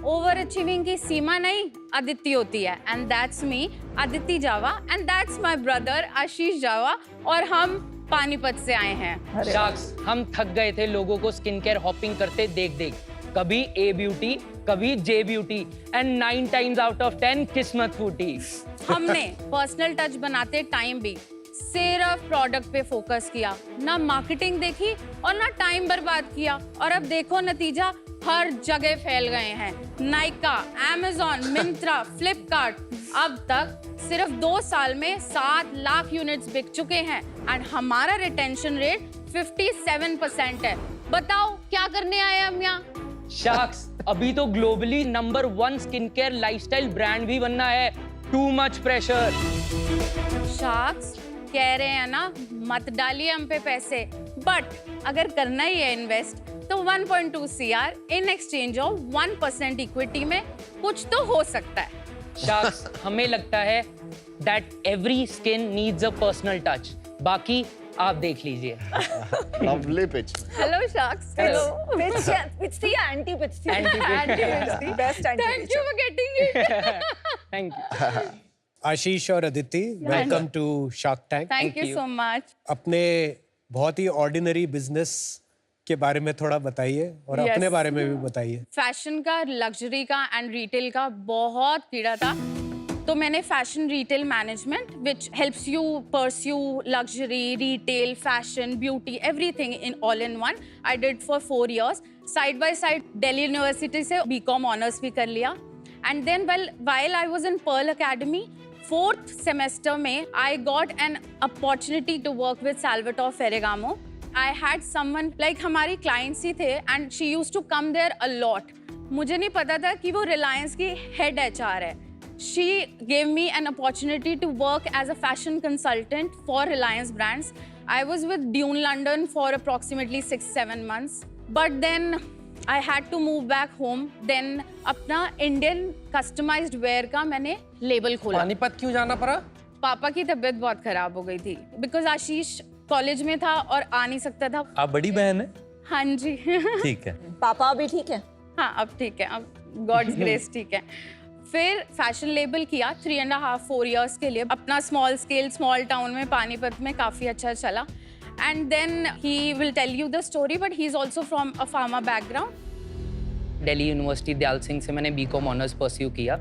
ओवर अचीविंग की सीमा नहीं, अदिति होती है. And that's me, Aditi Java, and that's my brother Ashish Java, और हम पानीपत से आए हैं. शार्क्स हम थक गए थे लोगों को स्किन केयर हॉपिंग करते देख देख. कभी ए ब्यूटी, कभी J beauty, and 9 times out of 10 किस्मत फूटी. हमने पर्सनल टच बनाते टाइम भी सिर्फ प्रोडक्ट पे फोकस किया, ना मार्केटिंग देखी और ना टाइम बर्बाद किया, और अब देखो नतीजा, हर जगह फैल गए हैं. नाइका, Amazon, मिंत्रा, फ्लिपकार्ट. अब तक सिर्फ 2 साल में 7 लाख यूनिट्स बिक चुके हैं एंड हमारा रिटेंशन रेट 57% है. बताओ क्या करने आए हम यहाँ? शार्क्स अभी तो globally number 1 skin care lifestyle brand भी बनना है. Too much pressure. शार्क्स कह रहे हैं ना, मत डालिए हम पे पैसे, बट अगर करना ही है इन्वेस्ट तो 1.2 CR in exchange of 1% equity में कुछ तो हो सकता है. शार्क्स हमें लगता है that every skin needs a personal touch. बाकी आप देख लीजिए. Lovely pitch. Hello sharks. Hello. Pitch थी या एंटी पिच थी? एंटी पिच थी. Best anti. Thank you for getting it. Thank you. Ashish और Aditi, welcome to Shark Tank. Thank you so much. अपने बहुत ही ऑर्डिनरी बिजनेस के बारे में थोड़ा बताइए और Yes. अपने बारे में भी बताइए। फैशन का, लग्जरी का एंड रिटेल का बहुत कीड़ा था, तो मैंने fashion retail management which helps you pursue luxury, retail, fashion, beauty, everything in all in one. I did for 4 years। Side by side Delhi University से बीकॉम ऑनर्स भी कर लिया। And then while I was in Pearl Academy, 4th semester में I got an opportunity to work with Salvatore Ferragamo। I had someone like हमारी clients ही थे and she used to come there a lot। मुझे नहीं पता था कि वो Reliance की head HR है। She gave me an opportunity to work as a fashion consultant for Reliance brands। I was with Dune London for approximately 6-7 months, but then I had to move back home। Then अपना Indian customized wear का मैंने label खोला। पानीपत क्यों जाना पड़ा? पापा की तबीयत बहुत खराब हो गई थी बिकॉज आशीष कॉलेज में था और आ नहीं सकता था। आप बड़ी बहन है? हाँ जी। ठीक है। पापा अभी ठीक है? हाँ अब ठीक है, अब गॉड्स ग्रेस ठीक है। फिर फैशन लेबल किया 3.5-4 years के लिए, अपना स्मॉल स्केल स्मॉल टाउन में पानीपत में काफ़ी अच्छा चला। And then he will tell you the story, but he is also from a pharma background. Delhi University Dayal Singh से मैंने बीकॉम ऑनर्स परस्यू किया।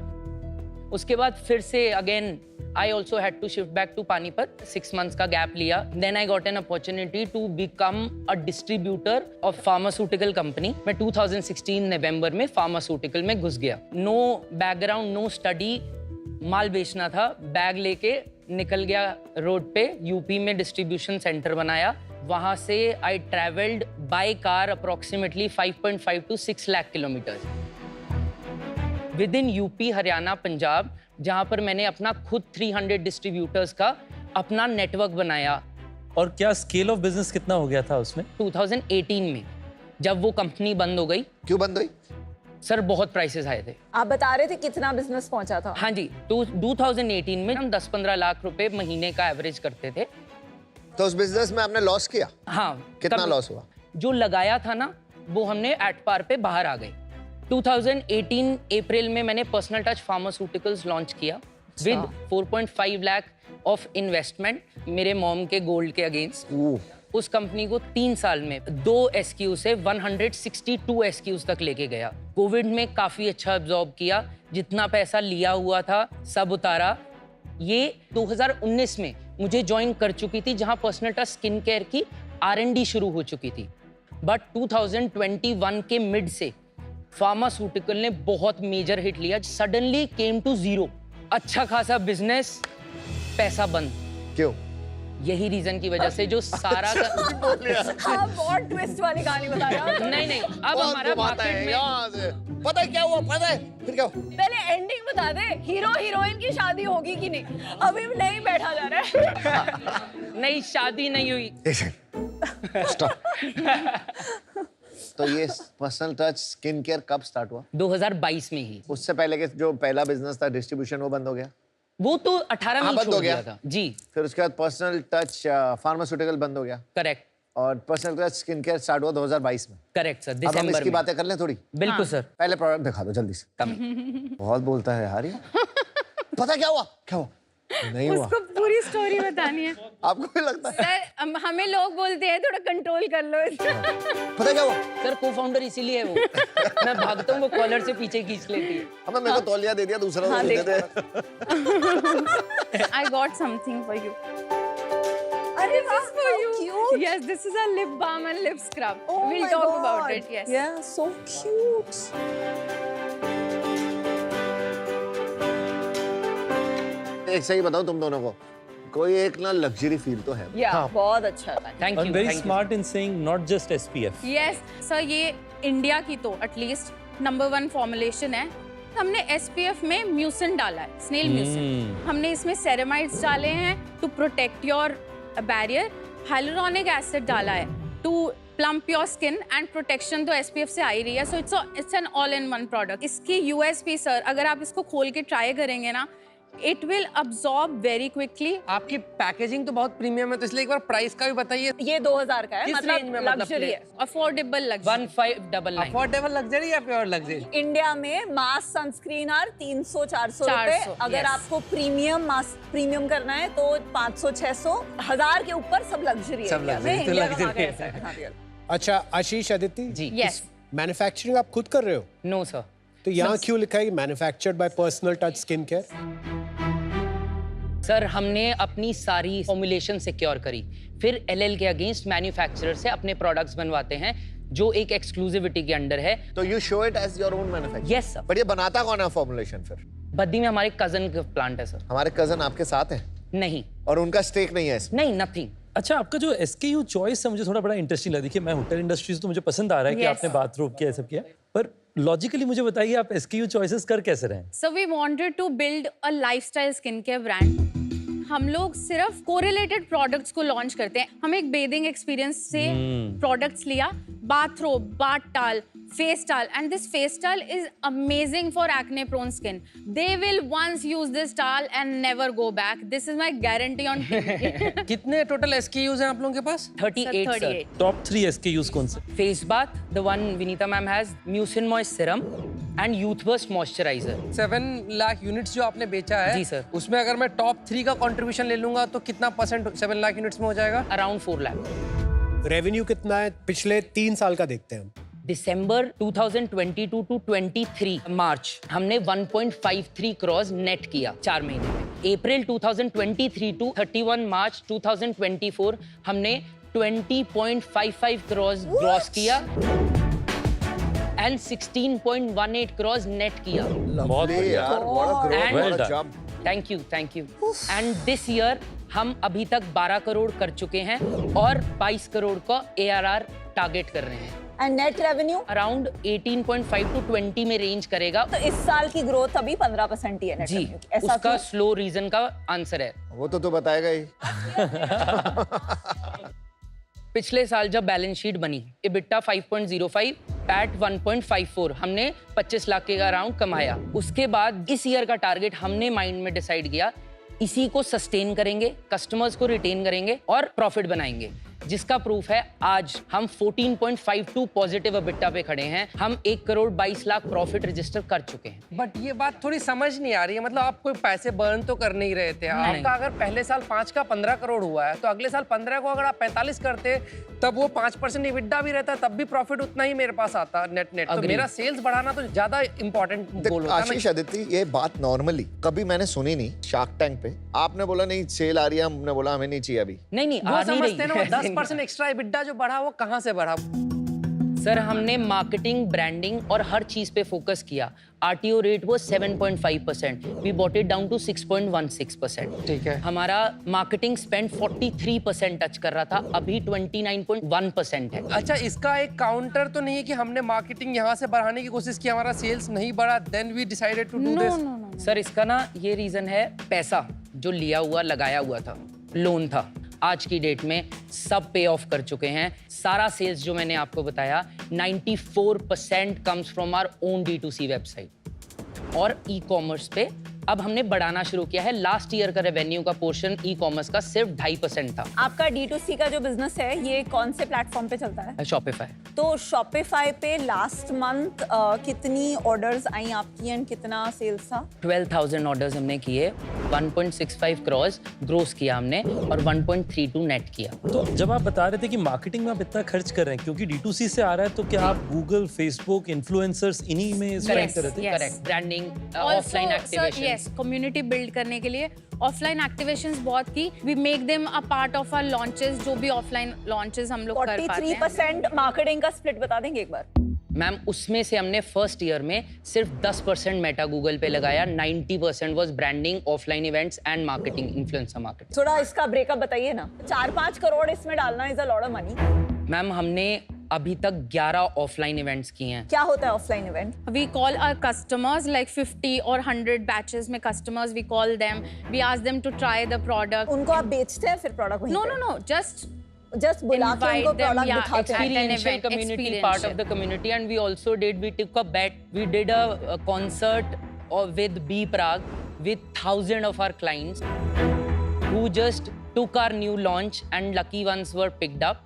उसके बाद फिर से again I also had to shift back to Panipat. 6 months का गैप लिया। Then I got an opportunity to become a distributor of pharmaceutical company. मैं 2016 नवंबर में फार्मास्यूटिकल में घुस गया। नो बैकग्राउंड, नो स्टडी, माल बेचना था। बैग लेके निकल गया रोड पे। यूपी में डिस्ट्रीब्यूशन सेंटर बनाया। वहाँ से I travelled by car approximately 5.5 to 6 lakh kilometers with in UP, Haryana, Punjab, जहाँ पर मैंने अपना खुद 300 डिस्ट्रीब्यूटर्स का अपना नेटवर्क बनाया। और क्या स्केल ऑफ बिजनेस कितना हो गया था उसमें? 2018 में जब वो कंपनी बंद हो गई। क्यों बंद हुई? सर बहुत प्राइसेस आए थे। आप बता रहे थे कितना बिजनेस पहुंचा था? हाँ जी, 2018 में हम 10-15 लाख रुपए महीने का एवरेज करते थे। तो उस बिजनेस में आपने लॉस किया? हाँ। कितना लॉस हुआ? जो लगाया था ना वो हमने एट पार पे बाहर आ गए। 2018 अप्रैल में मैंने पर्सनल टच फार्मास्यूटिकल्स लॉन्च किया विद 4.5 लाख ऑफ इन्वेस्टमेंट मेरे मॉम के गोल्ड के अगेंस्ट। उस कंपनी को 3 साल में 2 SKU से 162 SKUs तक लेके गया। कोविड में काफी अच्छा अब्जॉर्ब किया। जितना पैसा लिया हुआ था सब उतारा। ये 2019 में मुझे ज्वाइन कर चुकी थी जहां पर्सनल टच स्किन केयर की R&D शुरू हो चुकी थी। बट 2021 के मिड से फार्मास्यूटिकल ने बहुत मेजर हिट लिया। Suddenly came to zero. अच्छा खासा बिजनेस, पैसा बंद। क्यों? यही रीजन की वजह से जो सारा हाँ, बहुत ट्विस्ट वाली कहानी बता रहे हो। नहीं अब हमारा मार्केट में पता है क्या हुआ? पता है फिर क्या हुआ? पहले एंडिंग बता दे, हीरो हीरोइन की शादी होगी कि नहीं? अभी नहीं बैठा जा रहा है। नहीं, शादी नहीं हुई। तो ये पर्सनल टच स्किन केयर कब स्टार्ट हुआ? 2022 में ही। उससे पहले के जो पहला बिजनेस था डिस्ट्रीब्यूशन, वो बंद हो गया? वो तो 18 में बंद हो गया था जी। फिर उसके बाद पर्सनल टच फार्मास्यूटिकल बंद हो गया। करेक्ट। और personal touch skin care start हुआ 2022 में। करेक्ट सर, अब हम दिसंबर इसकी में। बातें कर लें थोड़ी? बिल्कुल सर। पहले प्रोडक्ट दिखा दो जल्दी से। बहुत बोलता है यार ये। पता क्या हुआ? क्या हुआ? नहीं हुआ। उसको पूरी स्टोरी बतानी है। आपको भी लगता है? सर हमें लोग बोलते हैं थोड़ा कंट्रोल कर लो इसको। पता क्या हुआ? सर को फाउंडर इसीलिए है वो। मैं भागता हूँ, वो कॉलर से पीछे खींच लेती है। हमें मेरे को तौलिया दे दिया, दूसरा दे दे। I got something for you. अरे वाह, for you. Cute. Yes, this is a lip balm and lip scrub. Oh We'll my talk God. about it. Yes. Yeah, so cute. एक सही बताओ तुम दोनों को, कोई एक ना लग्जरी फील तो है। Yeah, बहुत अच्छा था। Thank you. Very smart in saying not just SPF। Yes, sir ये इंडिया की तो एटलीस्ट नंबर 1 फॉर्मुलेशन है। हमने SPF में म्यूसिन डाला है, स्नेल म्यूसिन। हमने इसमें सेरेमाइड्स डाले हैं to protect your barrier. Hyaluronic acid डाला है to plump your skin and protection तो SPF से आ ही रही है। So it's an all in one product. इसकी USP सर, अगर आप इसको खोल के ट्राई करेंगे ना, It will absorb very quickly. आपकी पैकेजिंग तो बहुत प्रीमियम है, तो इसलिए एक बार प्राइस का भी बताइए। ये 2000 का है, किस मतलब रेंज में, मतलब लग्जरी है, Affordable luxury. 1599 अफोर्डेबल लग्जरी या प्योर लग्जरी? इंडिया में मास सनस्क्रीन आर 300-400 400, रुपए। अगर yes. आपको प्रीमियम करना है तो 500-600, 1000 के ऊपर सब लग्जरी है। सब इंडिया में, luxury, तो इंडिया का luxury market है। ऐसा है। हाँ, real। अच्छा आशीष आदित्य जी। Yes. मैन्युफैक्चरिंग आप खुद कर रहे हो? No sir. तो यहाँ क्यों लिखा है manufactured by personal touch skin care? Sir हमने अपनी सारी फॉर्मुलेशन सिक्योर करी, फिर एलएल के अगेंस्ट मैन्युफैक्चरर से अपने प्रोडक्ट्स बनवाते हैं जो एक एक्सक्लूसिविटी के अंडर है। तो you show it as your own manufacture? Yes sir. But ये बनाता कौन है फॉर्मुलेशन फिर? बद्दी में हमारे कजन का प्लांट है सर। हमारे कजन आपके साथ हैं? नहीं। और उनका स्टेक नहीं है इसमें? नहीं, नथिंग। अच्छा, आपका जो SKU चॉइस है मुझे थोड़ा बड़ा इंटरेस्टिंग लगा। देखिए मैं होटल इंडस्ट्री से तो मुझे पसंद आ रहा है कि Yes. आपने बाथरूम किया, ये सब किया, पर लॉजिकली मुझे बताइए आप SKU चॉइसेस कर कैसे रहे हैं? So we wanted to build a lifestyle skincare brand. हम लोग सिर्फ कोरिलेटेड प्रोडक्ट्स को लॉन्च करते हैं। हम एक बेदिंग एक्सपीरियंस से प्रोडक्ट्स लिया, बाथरोब, बाथ टाल, face towel, and this face towel is amazing for acne prone skin. They will once use this towel and never go back. This is my guarantee on TV. कितने total SKUs हैं आप लोगों के पास? 38 sir. 38. Top 3 SKUs कौन से? Face bath, the one Vinita ma'am has, mucin moist serum and youth burst moisturiser. 7 lakh units जो आपने बेचा है, जी सर। उसमें अगर मैं टॉप 3 का कंट्रीब्यूशन ले लूंगा तो कितना परसेंट 7 लाख यूनिट्स में हो जाएगा? अराउंड 4 लाख। रेवेन्यू कितना है पिछले 3 साल का देखते हैं हम। दिसंबर 2022 टू 23 मार्च हमने 1.53 करोड़ नेट किया 4 महीने में। अप्रैल 2023 टू 31 मार्च 2024 हमने 20.55 करोड़ ग्रॉस किया एंड 16.18 करोड़ नेट किया। बहुत बढ़िया यार, what a growth, And- what a jump. Thank you. And this year हम अभी तक 12 करोड़ कर चुके हैं और 22 करोड़ का ARR टारगेट कर रहे हैं। And net revenue around 18.5 to 20 में रेंज करेगा। तो इस साल की ग्रोथ अभी 15% ही है नेट जी, रेवेन्यू की। ऐसा उसका क्यों? स्लो रीजन का आंसर है। वो तो बताएगा ही। पिछले साल जब बैलेंस शीट बनी, EBITDA 5.05, पैट 1.54, हमने 25 लाख के अराउंड कमाया। उसके बाद इस ईयर का टारगेट हमने माइंड में डिसाइड किया, इसी को सस्टेन करेंगे, कस्टमर्स को रिटेन करेंगे और प्रॉफिट बनाएंगे, जिसका प्रूफ है आज हम 14.52 पॉजिटिव EBITDA पे खड़े हैं। हम 1 करोड़ 22 लाख प्रॉफिट रजिस्टर कर चुके हैं। बट ये बात थोड़ी समझ नहीं आ रही है, मतलब आप कोई पैसे बर्न तो कर नहीं रहे थे। आपका अगर पहले साल 5 का 15 करोड़ हुआ है, तो अगले साल 15 को अगर आप 45 करते तब वो 5% EBITDA भी रहता, तब भी प्रॉफिट उतना ही मेरे पास आता नेट। तो Agree. मेरा सेल्स बढ़ाना तो ज्यादा इंपॉर्टेंट गोल होता है आशीष आदित्य, ये बात नॉर्मली कभी मैंने सुनी नहीं। शार्क टैंक पे आपने बोला नहीं सेल आ रही है, हमने बोला हमें नहीं चाहिए अभी। नहीं, वो आ नहीं समझते हैं ना, वो रही। 10% एक्स्ट्रा EBITDA जो बढ़ा वो कहाँ से बढ़ा? सर हमने मार्केटिंग, ब्रांडिंग और हर चीज पे फोकस किया। RTO रेट वो 7.5%, we bought it down to 6.16%। ठीक है। हमारा मार्केटिंग स्पेंड 43% टच कर रहा था, अभी 29.1% है। अच्छा, इसका एक काउंटर तो नहीं है कि हमने मार्केटिंग यहाँ से बढ़ाने की कोशिश की, हमारा सेल्स नहीं बढ़ा, then we decided to do this? Sir इसका ना ये रीजन है, पैसा जो लिया हुआ लगाया हुआ था, लोन था, आज की डेट में सब पे ऑफ कर चुके हैं। सारा सेल्स जो मैंने आपको बताया 94% comes from our own D2C website और ई कॉमर्स पे अब हमने बढ़ाना शुरू किया है। लास्ट ईयर का रेवेन्यू का पोर्शन ई कॉमर्स का सिर्फ 2.5% था। आपका D2C का जो बिजनेस है ये कौन से प्लेटफॉर्म पे चलता है? शॉपिफाई। तो शॉपिफाई पे लास्ट मंथ कितनी ऑर्डर्स आई आपकी एंड कितना सेल्स था? 12,000 ऑर्डर्स हमने किए, 1.65 करोड़ ग्रोस किया हमने और 1.32 नेट किया। तो जब आप बता रहे थे कि मार्केटिंग में आप इतना खर्च कर रहे हैं क्योंकि D2C से आ रहा है, तो क्या आप गूगल, फेसबुक, इन्फ्लुएंसर्स इन्हीं में स्पेंड कर रहे थे? Correct, branding, offline activation. Yes, community build करने के लिए ऑफलाइन एक्टिवेशंस बहुत की। We make them a part of our launches, जो भी ऑफलाइन लॉन्चेस हम लोग कर पाते हैं। 43% मार्केटिंग का स्प्लिट बता देंगे एक बार? मैम उसमें से हमने फर्स्ट ईयर में सिर्फ 10% मेटा गूगल पे लगाया, 90% was branding, offline events and marketing, influencer marketing. थोड़ा इसका ब्रेकअप बताइए ना। 4-5 करोड़ इसमें डालना is a lot of money. Ma'am हमने अभी तक 11 ऑफलाइन इवेंट्स किए हैं। क्या होता है offline event? We call our customers like 50 or 100 batches में customers, we call them, we ask them to try the product. उनको आप बेचते हैं फिर प्रोडक्ट वहीं No, पे? no, no, just जस्ट बुला के invite उनको them, प्रोडक्ट yeah, दिखाते हैं। at an Experiential event, community, part of the community, and we also took a bet. We did a concert with B Prague, with thousands of our clients who just took our new launch and lucky ones were picked up,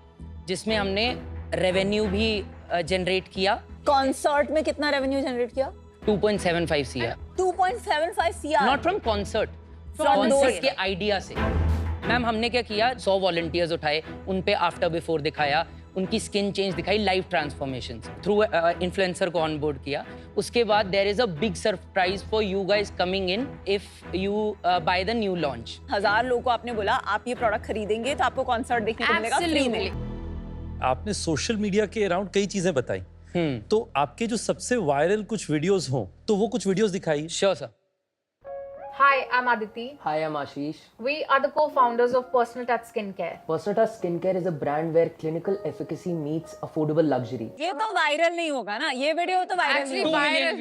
जिसमें हमने revenue भी generate किया। Concert में कितना revenue generate किया? 2.75 CR। 2.75 CR। Not from concert, concert के idea से। Ma'am हमने क्या किया, 100 वॉलंटियर्स उठाए, उन पे आफ्टर बिफोर दिखाया, उनकी स्किन चेंज दिखाई, लाइव ट्रांसफॉर्मेशन थ्रू इन्फ्लुएंसर को ऑन बोर्ड किया। उसके बाद there is a big surprise for you guys coming in if you buy the new launch. 1000 लोगों को आपने बोला आप ये प्रोडक्ट खरीदेंगे तो आपको कॉन्सर्ट देखने को मिलेगा फ्री में। आपने सोशल मीडिया के अराउंड कई चीजें बताई, तो आपके जो सबसे वायरल कुछ वीडियोस हों तो वो कुछ वीडियोस दिखाइए। Sure sir. Hi, I'm Aditi. Hi, I'm Ashish. We are the co-founders of Personal Touch Skincare. Personal Touch Skincare is a brand where clinical efficacy meets affordable luxury. ये तो viral नहीं होगा ना, ये वीडियो तो viral नहीं Actually, होगा। viral.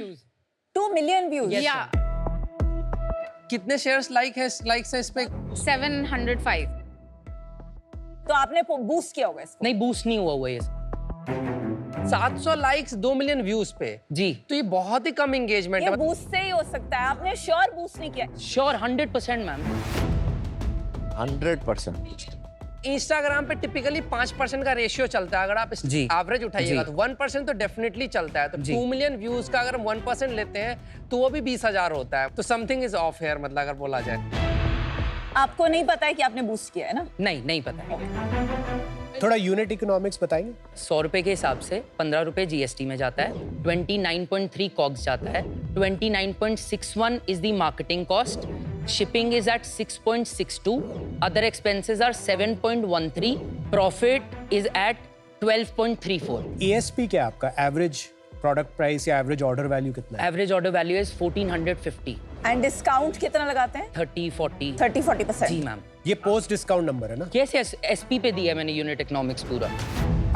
2 million views। Yeah. कितने शेयर्स लाइक्स है इस पे? 705. तो आपने बूस्ट किया होगा इसको? नहीं, बूस्ट नहीं हुआ हुआ ये। 700 लाइक्स 2 मिलियन व्यूज पे जी, तो ये बहुत ही कम एंगेजमेंट ये है। बूस्ट से ही हो सकता है, आपने श्योर बूस्ट नहीं किया। Sure 100% ma'am. 100%। इंस्टाग्राम पे टिपिकली 5% का रेशियो चलता है। अगर आप जी। एवरेज उठाइएगा जी। तो 1% तो डेफिनेटली चलता है। तो जी। 2 मिलियन व्यूज का अगर हम 1% लेते हैं तो वो भी 20,000 होता है। तो समथिंग इज ऑफ हियर, मतलब अगर बोला जाए। आपको नहीं पता है कि आपने बूस्ट किया है ना? नहीं पता है। थोड़ा यूनिट इकोनॉमिक्स बताएंगे। 100 रुपए के हिसाब से 15 रुपए जीएसटी में जाता है, 29.3 कॉग्स जाता है, 29.61 is the marketing cost, shipping is at 6.62, other expenses are 7.13, profit is at 12.34। ASP क्या है आपका? एवरेज प्रोडक्ट प्राइस या एवरेज ऑर्डर वैल्यू कितना है? Average order value is 1450। And discount कितना लगाते हैं? 30-40%। जी मैम। ये पोस्ट डिस्काउंट नंबर है ना? कैसे एसपी पे दिया है मैंने यूनिट इकोनॉमिक्स पूरा।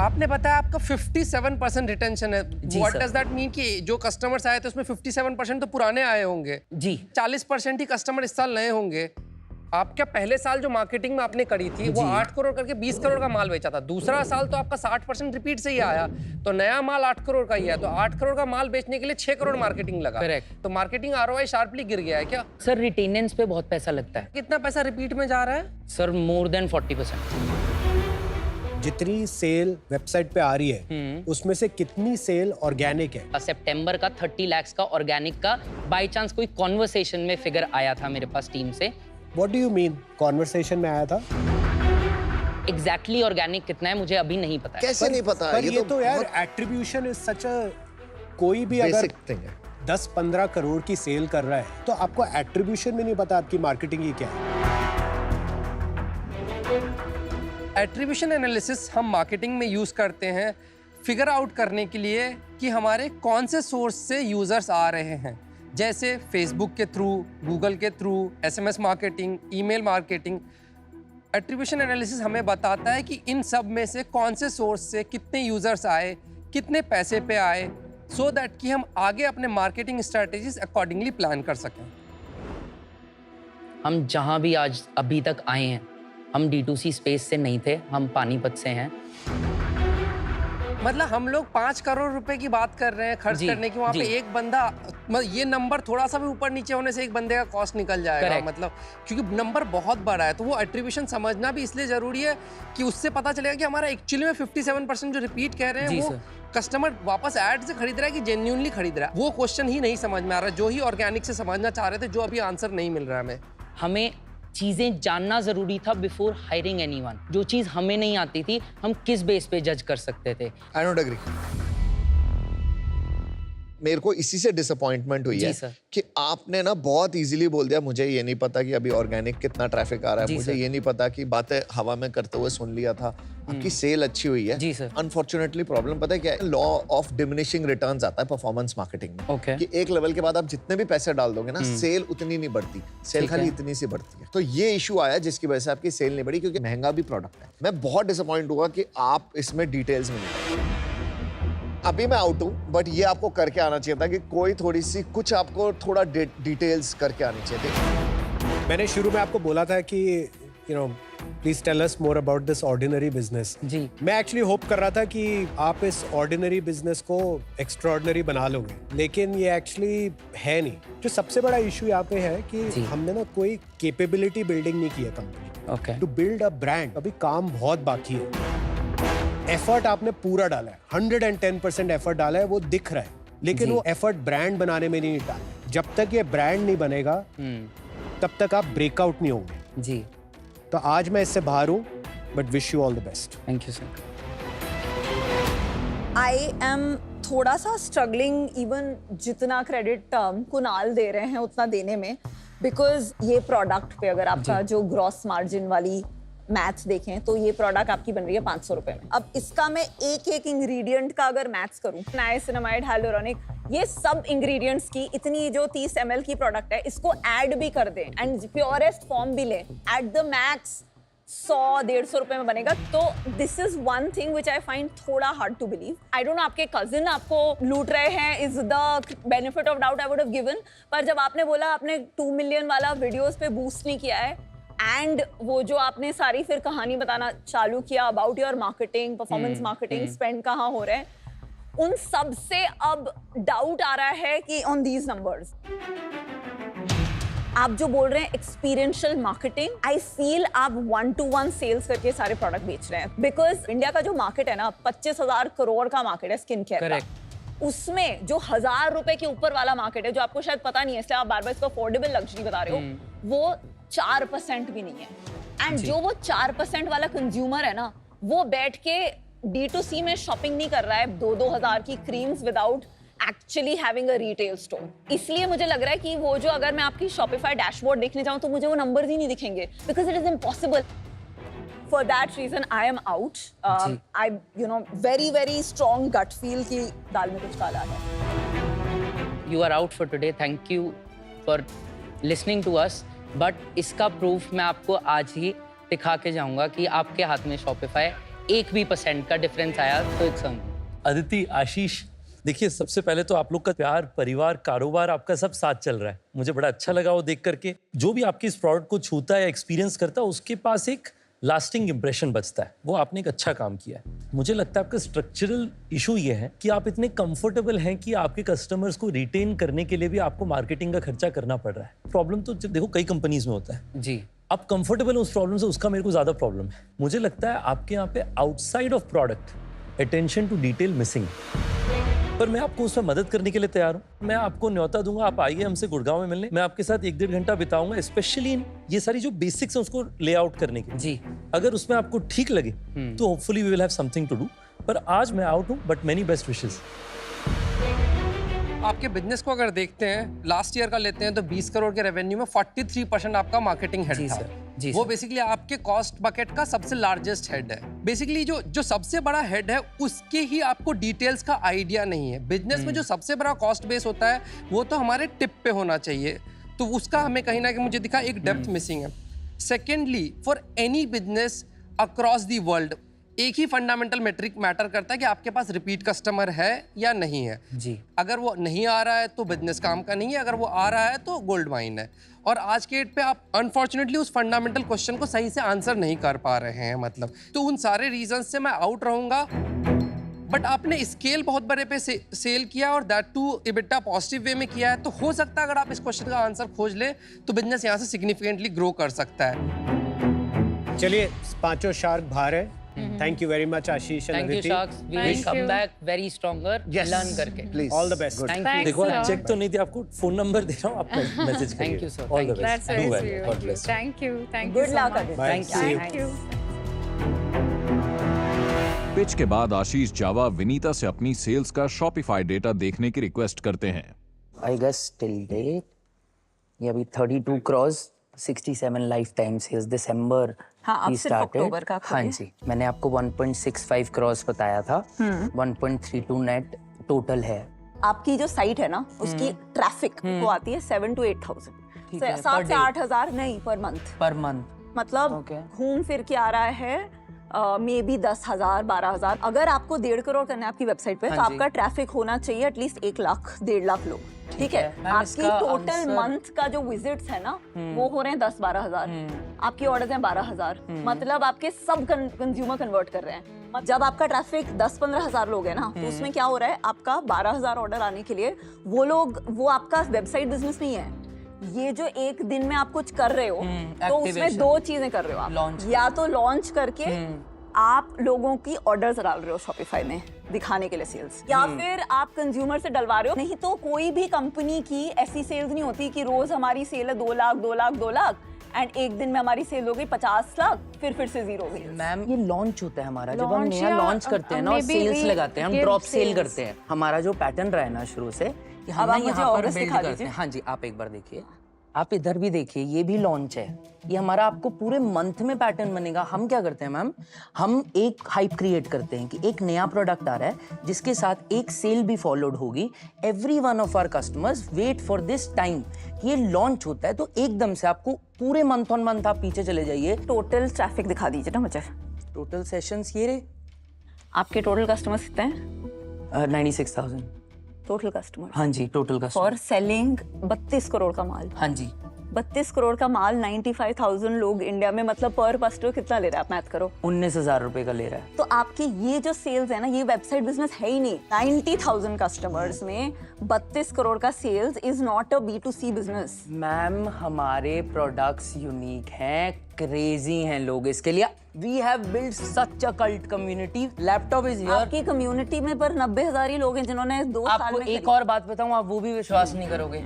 आपने बताया आपका 57% रिटेंशन है। What sir. Does that mean कि जो कस्टमर्स आए थे उसमें 57% तो पुराने आए होंगे जी। 40% ही कस्टमर इस साल नए होंगे। आप क्या पहले साल जो मार्केटिंग में आपने करी थी वो 8 करोड़ करके 20 करोड़ का माल बेचा था, दूसरा साल तो आपका 60% रिपीट से ही आया, तो नया माल 8 करोड़ का ही है, तो 8 करोड़ का माल बेचने के लिए 6 करोड़ मार्केटिंग लगा। करेक्ट। तो मार्केटिंग ROI शार्पली गिर गया है क्या? सर रिटेनेंस पे बहुत पैसा लगता है। कितना पैसा रिपीट में जा रहा है? Sir more than 40%। जितनी सेल वेबसाइट पे आ रही है उसमें से कितनी सेल ऑर्गेनिक है? सितंबर का 30 लाख का ऑर्गेनिक का बाय चांस कोई कॉन्वर्सेशन में फिगर आया था मेरे पास टीम से। What do you mean? Conversation में आया था? एग्जैक्टली ऑर्गेनिक कितना है मुझे अभी नहीं पता है। कैसे नहीं पता? पर ये तो यार एट्रीब्यूशन इज सच अ, कोई भी अगर बेसिक थिंग है। 10-15 करोड़ की सेल कर रहा है तो आपको एट्रीब्यूशन में नहीं पता आपकी मार्केटिंग ही क्या है। एट्रीब्यूशन एनालिसिस हम मार्केटिंग में यूज करते हैं फिगर आउट करने के लिए कि हमारे कौन से सोर्स से यूजर्स आ रहे हैं, जैसे फेसबुक के थ्रू, गूगल के through, SMS marketing, email marketing. Attribution analysis हमें बताता है कि इन सब में से कौन से सोर्स से कितने यूजर्स आए, कितने पैसे पे आए, सो दैट कि हम आगे अपने मार्केटिंग स्ट्रेटेजीज अकॉर्डिंगली प्लान कर सकें। हम जहां भी आज अभी तक आए हैं, हम D2C स्पेस से नहीं थे, हम पानीपत से हैं। मतलब हम लोग 5 करोड़ रुपए की बात कर रहे हैं खर्च करने की, वहाँ पे एक बंदा, मतलब ये नंबर थोड़ा सा भी ऊपर नीचे होने से एक बंदे का कॉस्ट निकल जाएगा। Correct. मतलब क्योंकि नंबर बहुत बड़ा है, तो वो एट्रीब्यूशन समझना भी इसलिए जरूरी है कि उससे पता चलेगा कि हमारा एक्चुअली में 57% जो रिपीट कह रहे हैं वो कस्टमर वापस ऐड से खरीद रहा है कि जेन्युइनली खरीद रहा है। वो क्वेश्चन ही नहीं समझ में आ रहा, जो ही ऑर्गेनिक से समझना चाह रहे थे, जो अभी आंसर नहीं मिल रहा है हमें चीजें जानना जरूरी था बिफोर हायरिंग एनीवन। जो चीज हमें नहीं आती थी, हम किस बेस पे जज कर सकते थे? I don't agree. मेरे को इसी से डिसअपॉइंटमेंट हुई है कि आपने ना बहुत इजीली बोल दिया, मुझे ये नहीं पता कि अभी ऑर्गेनिक कितना ट्रैफिक आ रहा है, मुझे ये नहीं पता कि बातें हवा में करते हुए सुन लिया था। आपकी सेल अच्छी हुई है। अनफॉर्चुनेटली प्रॉब्लम पता है क्या है? लॉ ऑफ डिमिनिशिंग रिटर्न्स आता है परफॉर्मेंस मार्केटिंग में कि एक लेवल के बाद आप जितने भी पैसे डाल दोगे ना, सेल उतनी नहीं बढ़ती, सेल खाली इतनी सी बढ़ती है। तो ये इशू आया जिसकी वजह से आपकी सेल नहीं बढ़ी, क्योंकि महंगा भी प्रोडक्ट है। मैं बहुत डिसअपॉइंट हुआ कि आप इसमें डिटेल्स में नहीं। अभी मैं आउट हूँ, बट ये आपको करके आना चाहिए था कि कोई थोड़ी सी कुछ आपको थोड़ा डिटेल्स करके आनी चाहिए थी। मैंने शुरू में आपको बोला था कि please tell us more about this ordinary business. जी मैं एक्चुअली होप कर रहा था कि आप इस ऑर्डिनरी बिजनेस को एक्स्ट्रॉर्डिनरी बना लोगे, लेकिन ये एक्चुअली है नहीं। जो सबसे बड़ा इशू यहाँ पे है कि हमने ना कोई कैपेबिलिटी बिल्डिंग नहीं की है company. Okay to build a brand अभी काम बहुत बाकी है। एफर्ट आपने पूरा डाला है, 110% एफर्ट डाला है, वो दिख रहा है, लेकिन वो एफर्ट ब्रांड बनाने में नहीं डाला। जब तक ये ब्रांड नहीं बनेगा तब तक आप ब्रेकआउट नहीं होंगे। जी तो आज मैं इससे बाहर हूँ, but wish you all the best. Thank you sir. I am थोड़ा सा स्ट्रगलिंग, इवन जितना क्रेडिट कुणाल दे रहे हैं उतना देने में, बिकॉज ये प्रोडक्ट पे अगर आपका जो ग्रॉस मार्जिन वाली मैथ्स देखें तो ये प्रोडक्ट आपकी बन रही है 500 रुपए में। अब इसका मैं एक एक इंग्रेडिएंट का अगर मैथ्स करूं, नाइसिनामाइड, हाइलुरोनिक, ये सब इंग्रेडिएंट्स की इतनी जो 30 ml की प्रोडक्ट है, इसको ऐड भी कर दें एंड प्योरेस्ट फॉर्म भी लें, एट द मैक्स 100-150 रुपए में बनेगा। तो this is one thing which I find थोड़ा hard to believe. I don't know आपके कजिन आपको लूट रहे हैं, is the benefit of doubt I would have given, पर जब आपने बोला आपने 2 मिलियन वाला वीडियोस पे बूस्ट नहीं किया है, एंड वो जो आपने सारी फिर कहानी बताना चालू किया about your marketing, performance marketing, spend कहाँ हो रहा है, उन सब से अब डाउट आ रहा है कि ऑन दीज नंबर्स आप जो बोल रहे हैं एक्सपीरियंशियल मार्केटिंग, आई फील आप 1-to-1 सेल्स करके सारे प्रोडक्ट बेच रहे हैं। बिकॉज इंडिया का जो मार्केट है ना, 25,000 करोड़ का मार्केट है स्किन केयर का, उसमें जो 1,000 रुपए के ऊपर वाला मार्केट है, जो आपको शायद पता नहीं है इसलिए आप बार बार इसको अफोर्डेबल लग्जरी बता रहे हो, वो 4% भी नहीं है। एंड जो वो 4% वाला कंज्यूमर है ना, वो बैठ के D2C में शॉपिंग नहीं कर रहा है 2-2 हज़ार की creams without actually having a retail store. इसलिए मुझे लग रहा है कि वो जो अगर मैं आपकी शॉपिफाई डैशबोर्ड देखने जाऊं तो मुझे वो नंबर्स ही नहीं दिखेंगे, because it is impossible. For that reason, I am out. I, very strong gut feel कि दाल में कुछ काला है. You are out for today. Thank you for listening to us. But इसका proof मैं आपको आज ही दिखा के जाऊंगा कि आपके हाथ में Shopify 1% का डिफरेंस आया तो इट्स ऑन। अदिति, आशीष, देखिए सबसे पहले तो आप लोग का प्यार, परिवार, कारोबार, आपका सब साथ चल रहा है। मुझे बड़ा अच्छा लगा वो देख करके। जो भी आपके इस प्रोडक्ट को छूता है, एक्सपीरियंस करता है, उसके पास एक लास्टिंग इंप्रेशन बचता है। वो आपने एक अच्छा काम किया है। मुझे लगता है आपका स्ट्रक्चरल इशू ये है कि आप इतने कंफर्टेबल हैं कि आपके कस्टमर्स को रिटेन करने के लिए भी आपको मार्केटिंग का खर्चा करना पड़ रहा है। प्रॉब्लम तो देखो कई कंपनीज में होता है जी। आप कंफर्टेबल हो उस प्रॉब्लम से, उसका मेरे को ज्यादा प्रॉब्लम है। मुझे लगता है आपके यहाँ पे outside of product attention to detail missing, पर मैं आपको उसमें मदद करने के लिए तैयार हूँ। मैं आपको न्योता दूंगा, आप आइए हमसे गुड़गांव में मिलने। मैं आपके साथ 1-1.5 घंटा बिताऊंगा, स्पेशली ये सारी जो बेसिक्स हैं उसको ले आउट करने के। जी। अगर उसमें आपको ठीक लगे तो hopefully we will have something to do. पर आज मैं आउट हूँ, बट मेनी बेस्ट विशेस। आपके बिजनेस को अगर देखते हैं, लास्ट ईयर का लेते हैं तो 20 करोड़ के रेवेन्यू में 43% आपका मार्केटिंग हेड था। जी वो बेसिकली आपके कॉस्ट बकेट का सबसे लार्जेस्ट हेड है। बेसिकली जो सबसे बड़ा हेड है उसके ही आपको डिटेल्स का आइडिया नहीं है। बिजनेस में जो सबसे बड़ा कॉस्ट बेस होता है वो तो हमारे टिप पे होना चाहिए, तो उसका हमें कहीं ना कहीं मुझे दिखा एक डेप्थ मिसिंग है। Secondly, for any business across the world एक ही फंडामेंटल मेट्रिक मैटर करता है कि आपके पास रिपीट कस्टमर है या नहीं है। जी। अगर वो नहीं आ रहा है तो बिजनेस काम का नहीं है, अगर वो आ रहा है तो गोल्ड माइन है। और आज के डेट पे आप अनफॉर्चुनेटली उस फंडामेंटल क्वेश्चन को सही से आंसर नहीं कर पा रहे हैं। मतलब तो उन सारे रीजन से मैं आउट रहूंगा। बट आपने स्केल बहुत बड़े पे सेल किया और that to EBITDA positive way में किया है, तो हो सकता है अगर आप इस क्वेश्चन का आंसर खोज ले तो बिजनेस यहाँ से सिग्निफिकेंटली ग्रो कर सकता है। चलिए, पांचों शार्क बाहर है। Thank you very much, Ashish and Thank you, Aditi. Sharks. We will come back very stronger. Yes. Learn करके. Please. All the best. Thank you. देखो चेक तो नहीं थी, आपको फोन नंबर दे रहा हूँ, आप मैसेज करिए। Thank you, sir. All the Thank you. best. That's very Do well. sweet God of you. bless. Thank you. Thank Good you so luck, much. Aditi. Bye. Thank you. See Thank you. Pitch के बाद आशीष जावा विनीता से अपनी sales का Shopify data देखने की request करते हैं। I guess till date ये अभी 32 crores 67 लाइफ टाइम सेल्स दिसंबर हाँ, अब सिर्फ अक्टूबर का हाँ जी, मैंने आपको 1.65 crores बताया था। 1.32 नेट टोटल है। आपकी जो साइट है ना, उसकी ट्रैफिक वो आती है 7 to 8,000, 7 से 8 हज़ार नहीं पर मंथ। पर मंथ मतलब घूम फिर के आ रहा है मे बी 10,000 12,000। अगर आपको 1.5 करोड़ करना है आपकी वेबसाइट पे, तो आपका ट्रैफिक होना चाहिए एटलीस्ट 1 लाख 1.5 लाख लोग, ठीक है। आपकी टोटल मंथ का जो विजिट्स है ना, वो हो रहे हैं 10-12 हजार, आपकी ऑर्डर्स हैं 12,000, मतलब आपके सब कंज्यूमर कन्वर्ट कर रहे हैं। जब आपका ट्रैफिक 10-15 हजार लोग है ना, तो उसमें क्या हो रहा है, आपका 12,000 ऑर्डर आने के लिए वो आपका वेबसाइट बिजनेस नहीं है। ये जो एक दिन में आप कुछ कर रहे हो, तो उसमें 2 चीजें कर रहे हो आप, या तो लॉन्च करके आप लोगों की ऑर्डर्स डाल रहे हो शॉपिफाई में दिखाने के लिए सेल्स, या फिर आप कंज्यूमर से डलवा रहे हो। नहीं तो कोई भी कंपनी की ऐसी सेल्स नहीं होती कि रोज हमारी सेल है 2 लाख 2 लाख 2 लाख एंड एक दिन में हमारी सेल हो गई 50 लाख, फिर से जीरो हो गई। मैम ये लॉन्च होता है हमारा, जब हम नया लॉन्च करते हैं ना और सेल्स लगाते हैं, हम ड्रॉप सेल करते हैं। हमारा जो पैटर्न रहा है ना शुरू से कि हम यहाँ पर बिल्ड करते हैं। हाँ जी, आप एक बार देखिए, आप इधर भी देखिए, ये भी लॉन्च है। ये हमारा आपको पूरे मंथ में पैटर्न बनेगा। हम क्या करते हैं मैम, हम एक हाइप क्रिएट करते हैं कि एक नया प्रोडक्ट आ रहा है जिसके साथ एक सेल भी फॉलोड होगी। Every one of our customers wait for this time. ये लॉन्च होता है तो एकदम से आपको पूरे मंथ ऑन मंथ आप पीछे चले जाइए। टोटल ट्रैफिक दिखा दीजिए ना मुझे। टोटल सेशंस ये रहे। आपके टोटल कस्टमर्स कितने हैं? 96,000 टोटल कस्टमर। हाँ जी, टोटल कस्टमर। और सेलिंग 32 करोड़ का माल। हाँ जी, 32 करोड़ का माल, 95,000 लोग इंडिया में, मतलब पर कस्टमर कितना ले रहा है, आप मैथ करो। 19,000 रुपए का ले रहा है। तो आपकी ये जो सेल्स है ना, ये वेबसाइट बिजनेस है ही नहीं। 90,000 कस्टमर्स में 32 करोड़ का sales is not a B2C business. Ma'am हमारे प्रोडक्ट्स यूनिक हैं, क्रेजी हैं लोग इसके लिए। We have built such a cult community. Laptop is here. आपकी कम्युनिटी में पर 90,000 ही लोग हैं जिन्होंने 2 साल में। आपको एक और बात बताऊं, आप वो भी विश्वास नहीं करोगे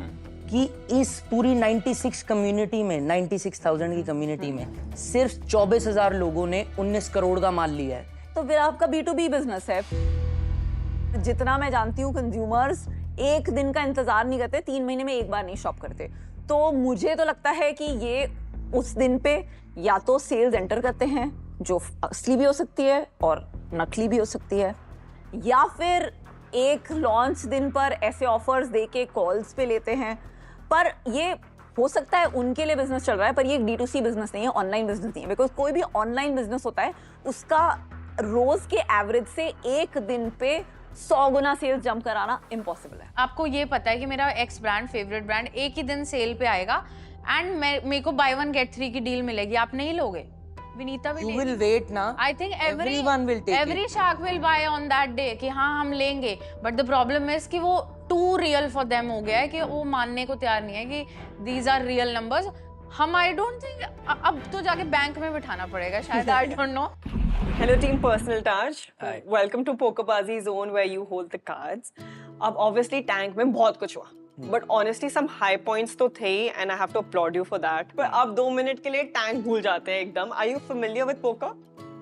कि इस पूरी 96 कम्युनिटी में, 96,000 की कम्युनिटी में सिर्फ 24,000 लोगों ने 19 करोड़ का माल लिया है। तो फिर आपका B2B बिजनेस है। जितना मैं जानती हूँ, कंज्यूमर्स एक दिन का इंतजार नहीं करते, 3 महीने में एक बार नहीं शॉप करते। तो मुझे तो लगता है कि ये उस दिन पे या तो सेल्स एंटर करते हैं जो असली भी हो सकती है और नकली भी हो सकती है, या फिर एक लॉन्च दिन पर ऐसे ऑफर्स देके कॉल्स पे लेते हैं। पर ये हो सकता है उनके लिए बिजनेस चल रहा है, पर ये एक D2C बिजनेस नहीं है, ऑनलाइन बिजनेस नहीं है। बिकॉज कोई भी ऑनलाइन बिजनेस होता है, उसका रोज के एवरेज से एक दिन पे 100 गुना सेल्स जंप कराना इम्पॉसिबल है। आपको ये पता है कि मेरा एक्स ब्रांड, फेवरेट ब्रांड, एक ही दिन सेल पे आएगा एंड मेरे को buy 1 get 3 की डील मिलेगी, आप नहीं लोगे? Vinita will You will wait ना। I think everyone will take every it. shark will buy on that day कि हाँ हम लेंगे, but the problem is कि वो too real for them हो गया है कि वो मानने को तैयार नहीं है कि these are real numbers। हम I don't think, अब तो जाके बैंक में बिठाना पड़ेगा शायद, I don't know। Hello team Personal Touch. Welcome to Pokerbazi Zone where you hold the cards. अब obviously tank में बहुत कुछ हुआ, but honestly some high points तो थे ही and I have to applaud you for that. पर आप 2 minute के लिए tank भूल जाते हैं एकदम। Are you familiar with poker?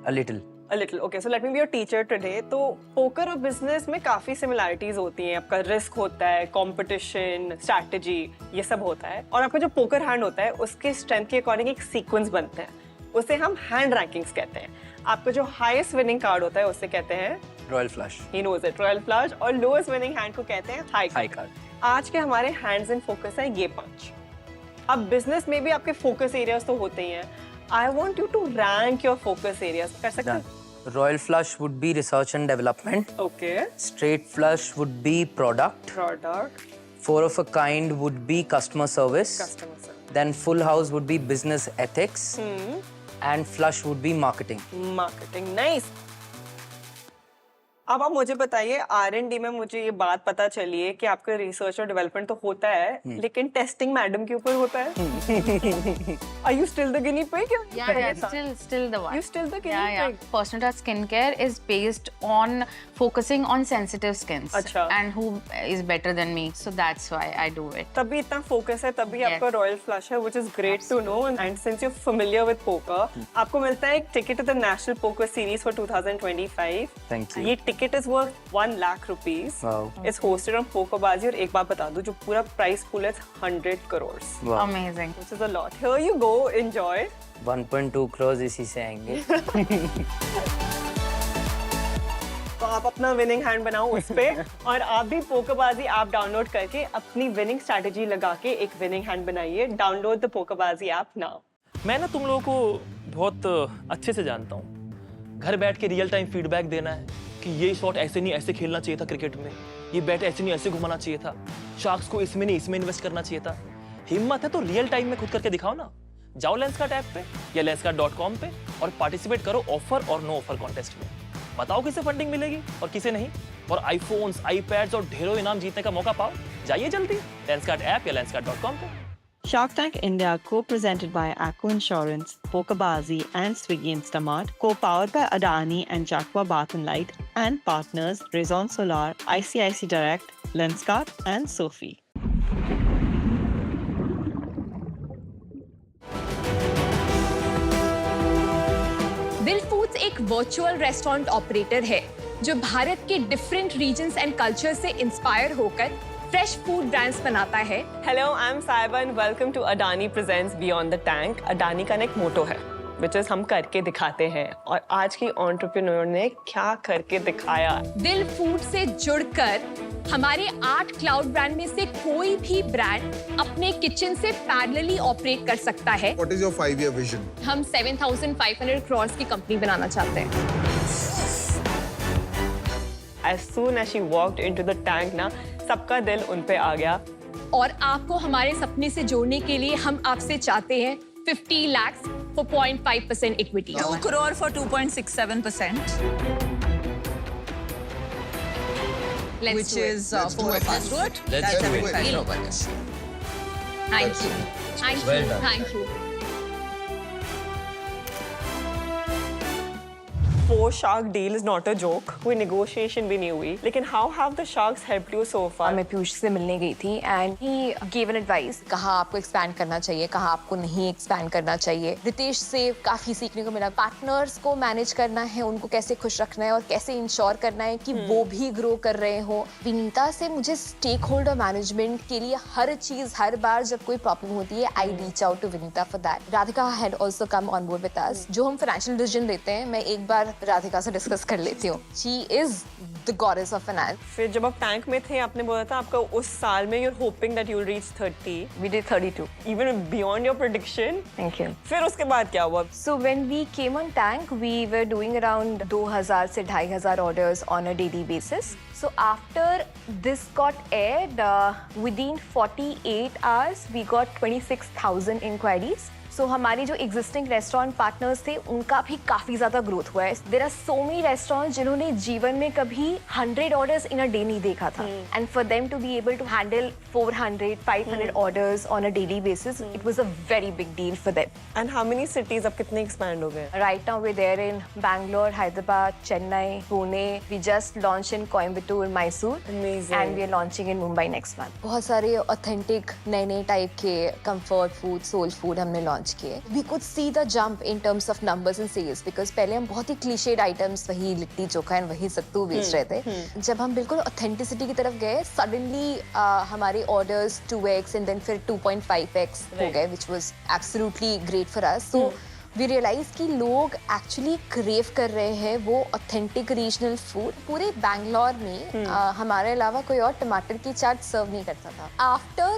A little. A little. Okay, so let me be your teacher today. तो poker और business में काफी similarities होती हैं। आपका risk होता है, competition, strategy, ये सब होता है। और आपका जो poker hand होता है, उसके strength के according एक sequence बनते हैं। उसे हम hand rankings कहते हैं। आपका जो highest winning card होता है, उसे कहते हैं Royal flush. He knows it. Royal flush। और lowest winning hand को कहते हैं high card। High card. आज के हमारे हैंड्स इन फोकस है ये 5। अब बिजनेस में भी आपके फोकस एरियाज तो होते ही हैं। I want you to rank your focus areas. कर सकते हैं? Royal flush would be research and development. Okay. Straight flush would be product. Product. 4 of a kind would be customer service. Customer service. Then full house would be business ethics. And flush would be marketing. Marketing. Nice. अब आप मुझे बताइए, R&D में मुझे ये बात पता चली है कि आपका रिसर्च और डेवलपमेंट तो होता है, लेकिन टेस्टिंग मैडम के ऊपर होता है। Are you still the guinea pig? Yeah, still the one. You still the guinea pig? Personal Touch Skincare is based on focusing on sensitive skins. अच्छा। And who is better than me, so that's why I do it. तभी इतना focus है, तभी आपका royal flush है, which is great to know. And since you're familiar with poker, आपको मिलता है एक ticket to the national poker series for 2025। Thank you. ये ticket is worth 1 lakh rupees. Wow. It's hosted on PokerBaazi. और एक बात बता दूं, जो पूरा प्राइस पूल है 100 crores। Wow. Amazing. Which is a lot. Here you go, enjoy. 1.2 crores इसी से आएंगे। तो आप अपना विनिंग हैंड बनाओ उस पे और आप भी पोकरबाजी ऐप डाउनलोड करके अपनी विनिंग स्ट्रैटेजी लगा के एक विनिंग हैंड बनाइए। Download the पोकरबाजी app now. मैं ना तुम लोगों को बहुत अच्छे से जानता हूँ। घर बैठ के रियल टाइम फीडबैक देना है कि ये शॉट ऐसे नहीं ऐसे खेलना चाहिए था क्रिकेट में, ये बैट ऐसे नहीं ऐसे घुमाना चाहिए था, शार्क्स को इसमें नहीं इसमें इन्वेस्ट करना चाहिए था। हिम्मत है तो रियल टाइम में खुद करके दिखाओ ना। जाओ लेंसकार्ट ऐप पे या lenskart.com पे और पार्टिसिपेट करो ऑफर और नो ऑफर कॉन्टेस्ट में। बताओ किसे फंडिंग मिलेगी और किसे नहीं, और आईफोन्स, आईपैड्स और ढेरों इनाम जीतने का मौका पाओ। जाइए जल्दी लेंसकार्ट ऐप या lenskart.com पे। Shark Tank India, co-presented by Acco Insurance, Pokebazi and Swiggy Instamart, co-powered by Adani and Jaqua Bath and Light, and partners Raison Solar, ICICI Direct, Lenskart and Sophie. दिल foods एक virtual restaurant operator है जो भारत के different regions and culture से inspire होकर fresh food brands बनाता है। Hello, I'm Saiba and welcome to Adani Presents Beyond the Tank. Adani का एक मोटो है, which is हम करके दिखाते हैं, और आज की एंटरप्रेन्योर ने क्या करके दिखाया। दिल फूड से जुड़कर हमारे 8 क्लाउड ब्रांड में से कोई भी ब्रांड अपने किचन से पैरेलली ऑपरेट कर सकता है। What is your 5-year vision? हम 7,500 crores की कंपनी बनाना चाहते हैं। As soon as she walked into the tank ना, सबका दिल उन पे आ गया। और आपको हमारे सपने से जोड़ने के लिए हम आपसे चाहते हैं 50 lakhs for 0.5% equity. 2 crore for 2.67%. Which is 4 of us. Good. That's a big factor over this. Thank you. Thank you. Well done. Thank you. 4 Shark deal is not a joke. कोई negotiation भी नहीं हुई। लेकिन how have the Sharks helped you so far? मैं पीयूष से मिलने गई थी and he gave an advice, कहाँ आपको expand करना चाहिए, कहाँ आपको नहीं expand करना चाहिए। रितेश से काफी सीखने को मिला। पार्टनर्स को मैनेज करना है, उनको कैसे खुश रखना है और कैसे इंश्योर करना है कि वो भी ग्रो कर रहे हो। विनीता से मुझे स्टेक होल्डर मैनेजमेंट के लिए हर चीज, हर बार जब कोई प्रॉब्लम होती है, I reach out to Vinita for that. Radhika had also come on board with us. जो हम फाइनेंशियल डिसीजन लेते हैं, मैं एक बार राधिका से डिस्कस कर लेती हूँ। She is the goddess of finance. फिर जब आप टैंक में थे, आपने बोला था आपका उस साल में you're hoping that you'll reach 30. We did 32. Even beyond your prediction. Thank you. फिर उसके बाद क्या हुआ? So when we came on tank, we were doing around 2,000 से 2,500 orders on a daily basis. So after this got aired, within 48 hours, we got 26,000 inquiries. So हमारी जो existing restaurant partners थे, उनका भी काफी ज्यादा growth हुआ है। There are so many restaurants जिन्होंने जीवन में कभी 100 orders in a day नहीं देखा था, and for them to be able to handle 400, 500 orders on a daily basis, it was a very big deal for them. And how many cities अब कितने expand हो गए? Right now we're there in Bangalore, Hyderabad, Chennai, Pune. We just launched in Coimbatore, Mysore. Amazing. And we're launching in Mumbai next month. बहुत सारे authentic नए type के comfort food, soul food हमने launch किए। We could see the jump in terms of numbers and sales because पहले हम बहुत ही cliched items, वही लिट्टी चोखा और वही सत्तू बेच रहे थे। जब हम बिल्कुल authenticity की तरफ गए, suddenly हमारे orders 2x and then फिर 2.5x हो गए, which was absolutely great for us. So we realized कि लोग actually crave कर रहे हैं वो authentic regional food। पूरे बैंगलोर में हमारे अलावा कोई और टमाटर की चाट सर्व नहीं करता था। After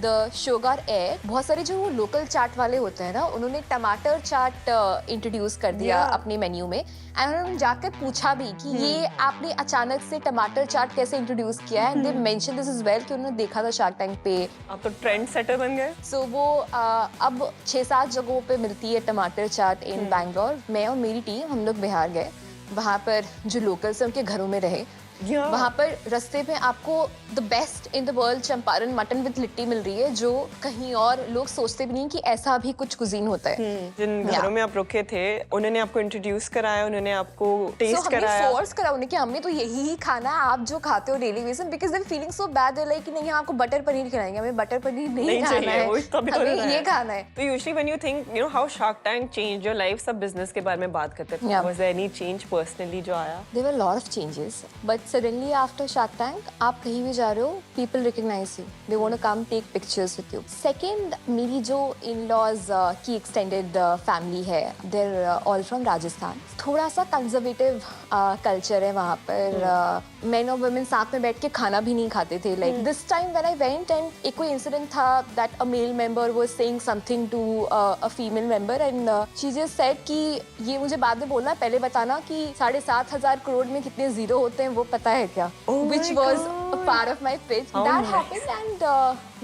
the show got aired, बहुत सारे जो लोकल चाट वाले होते हैं ना, उन्होंने टमाटर चाट इंट्रोड्यूस कर दिया अपने मेन्यू में, एंड उन्होंने जाकर पूछा भी कि ये आपने अचानक से टमाटर चाट कैसे इंट्रोड्यूस किया है, and they mention this is well कि उन्होंने देखा था शार्क टैंक पे। आप तो ट्रेंड सेटर बन गए। सो वो अब 6-7 जगहों पे मिलती है टमाटर चाट इन बैंगलोर। मैं और मेरी टीम हम लोग बिहार गए, वहाँ पर जो लोकल्स हैं उनके घरों में रहे। वहाँ पर रास्ते में आपको the best in the world Champaran mutton with litti मिल रही है, जो कहीं और लोग सोचते भी नहीं कि ऐसा भी कुछ कुजीन होता है। जिन घरों में आप रुके थे, उन्होंने आपको इंट्रोड्यूस कराया, उन्होंने आपको टेस्ट कराया। हमें फोर्स करा उन्हें कि हमने तो यही खाना है, आप जो खाते हो daily basis, because they feeling so bad, they like कि नहीं आपको बटर पनीर खिलाएंगे, हमें बटर पनीर नहीं खाना है, हमें ये खाना है। तो usually when you think you know how Shark Tank changed your life, सब बिजनेस के बारे में बात करते थे। Was there any change personally जो आया? There were lot of changes, but suddenly after Shark Tank आप कहीं भी जा रहे हो, people recognise you, they want to come take pictures with you. Second, मेरी जो इन-लॉज की एक्सटेंडेड फैमिली है, देयर ऑल फ्रॉम राजस्थान। थोड़ा सा कंजर्वेटिव कल्चर है वहाँ पर। मेन और वुमेन साथ में बैठ के खाना भी नहीं खाते थे. Like this time when I went and एक कोई इंसिडेंट था that a male member was saying something to a female member and she just said कि ये मुझे बाद में बोलना, पहले बताना कि 7,500 करोड़ में कितने जीरो होते हैं वो पता है क्या? Which was a part of my pitch. That happened and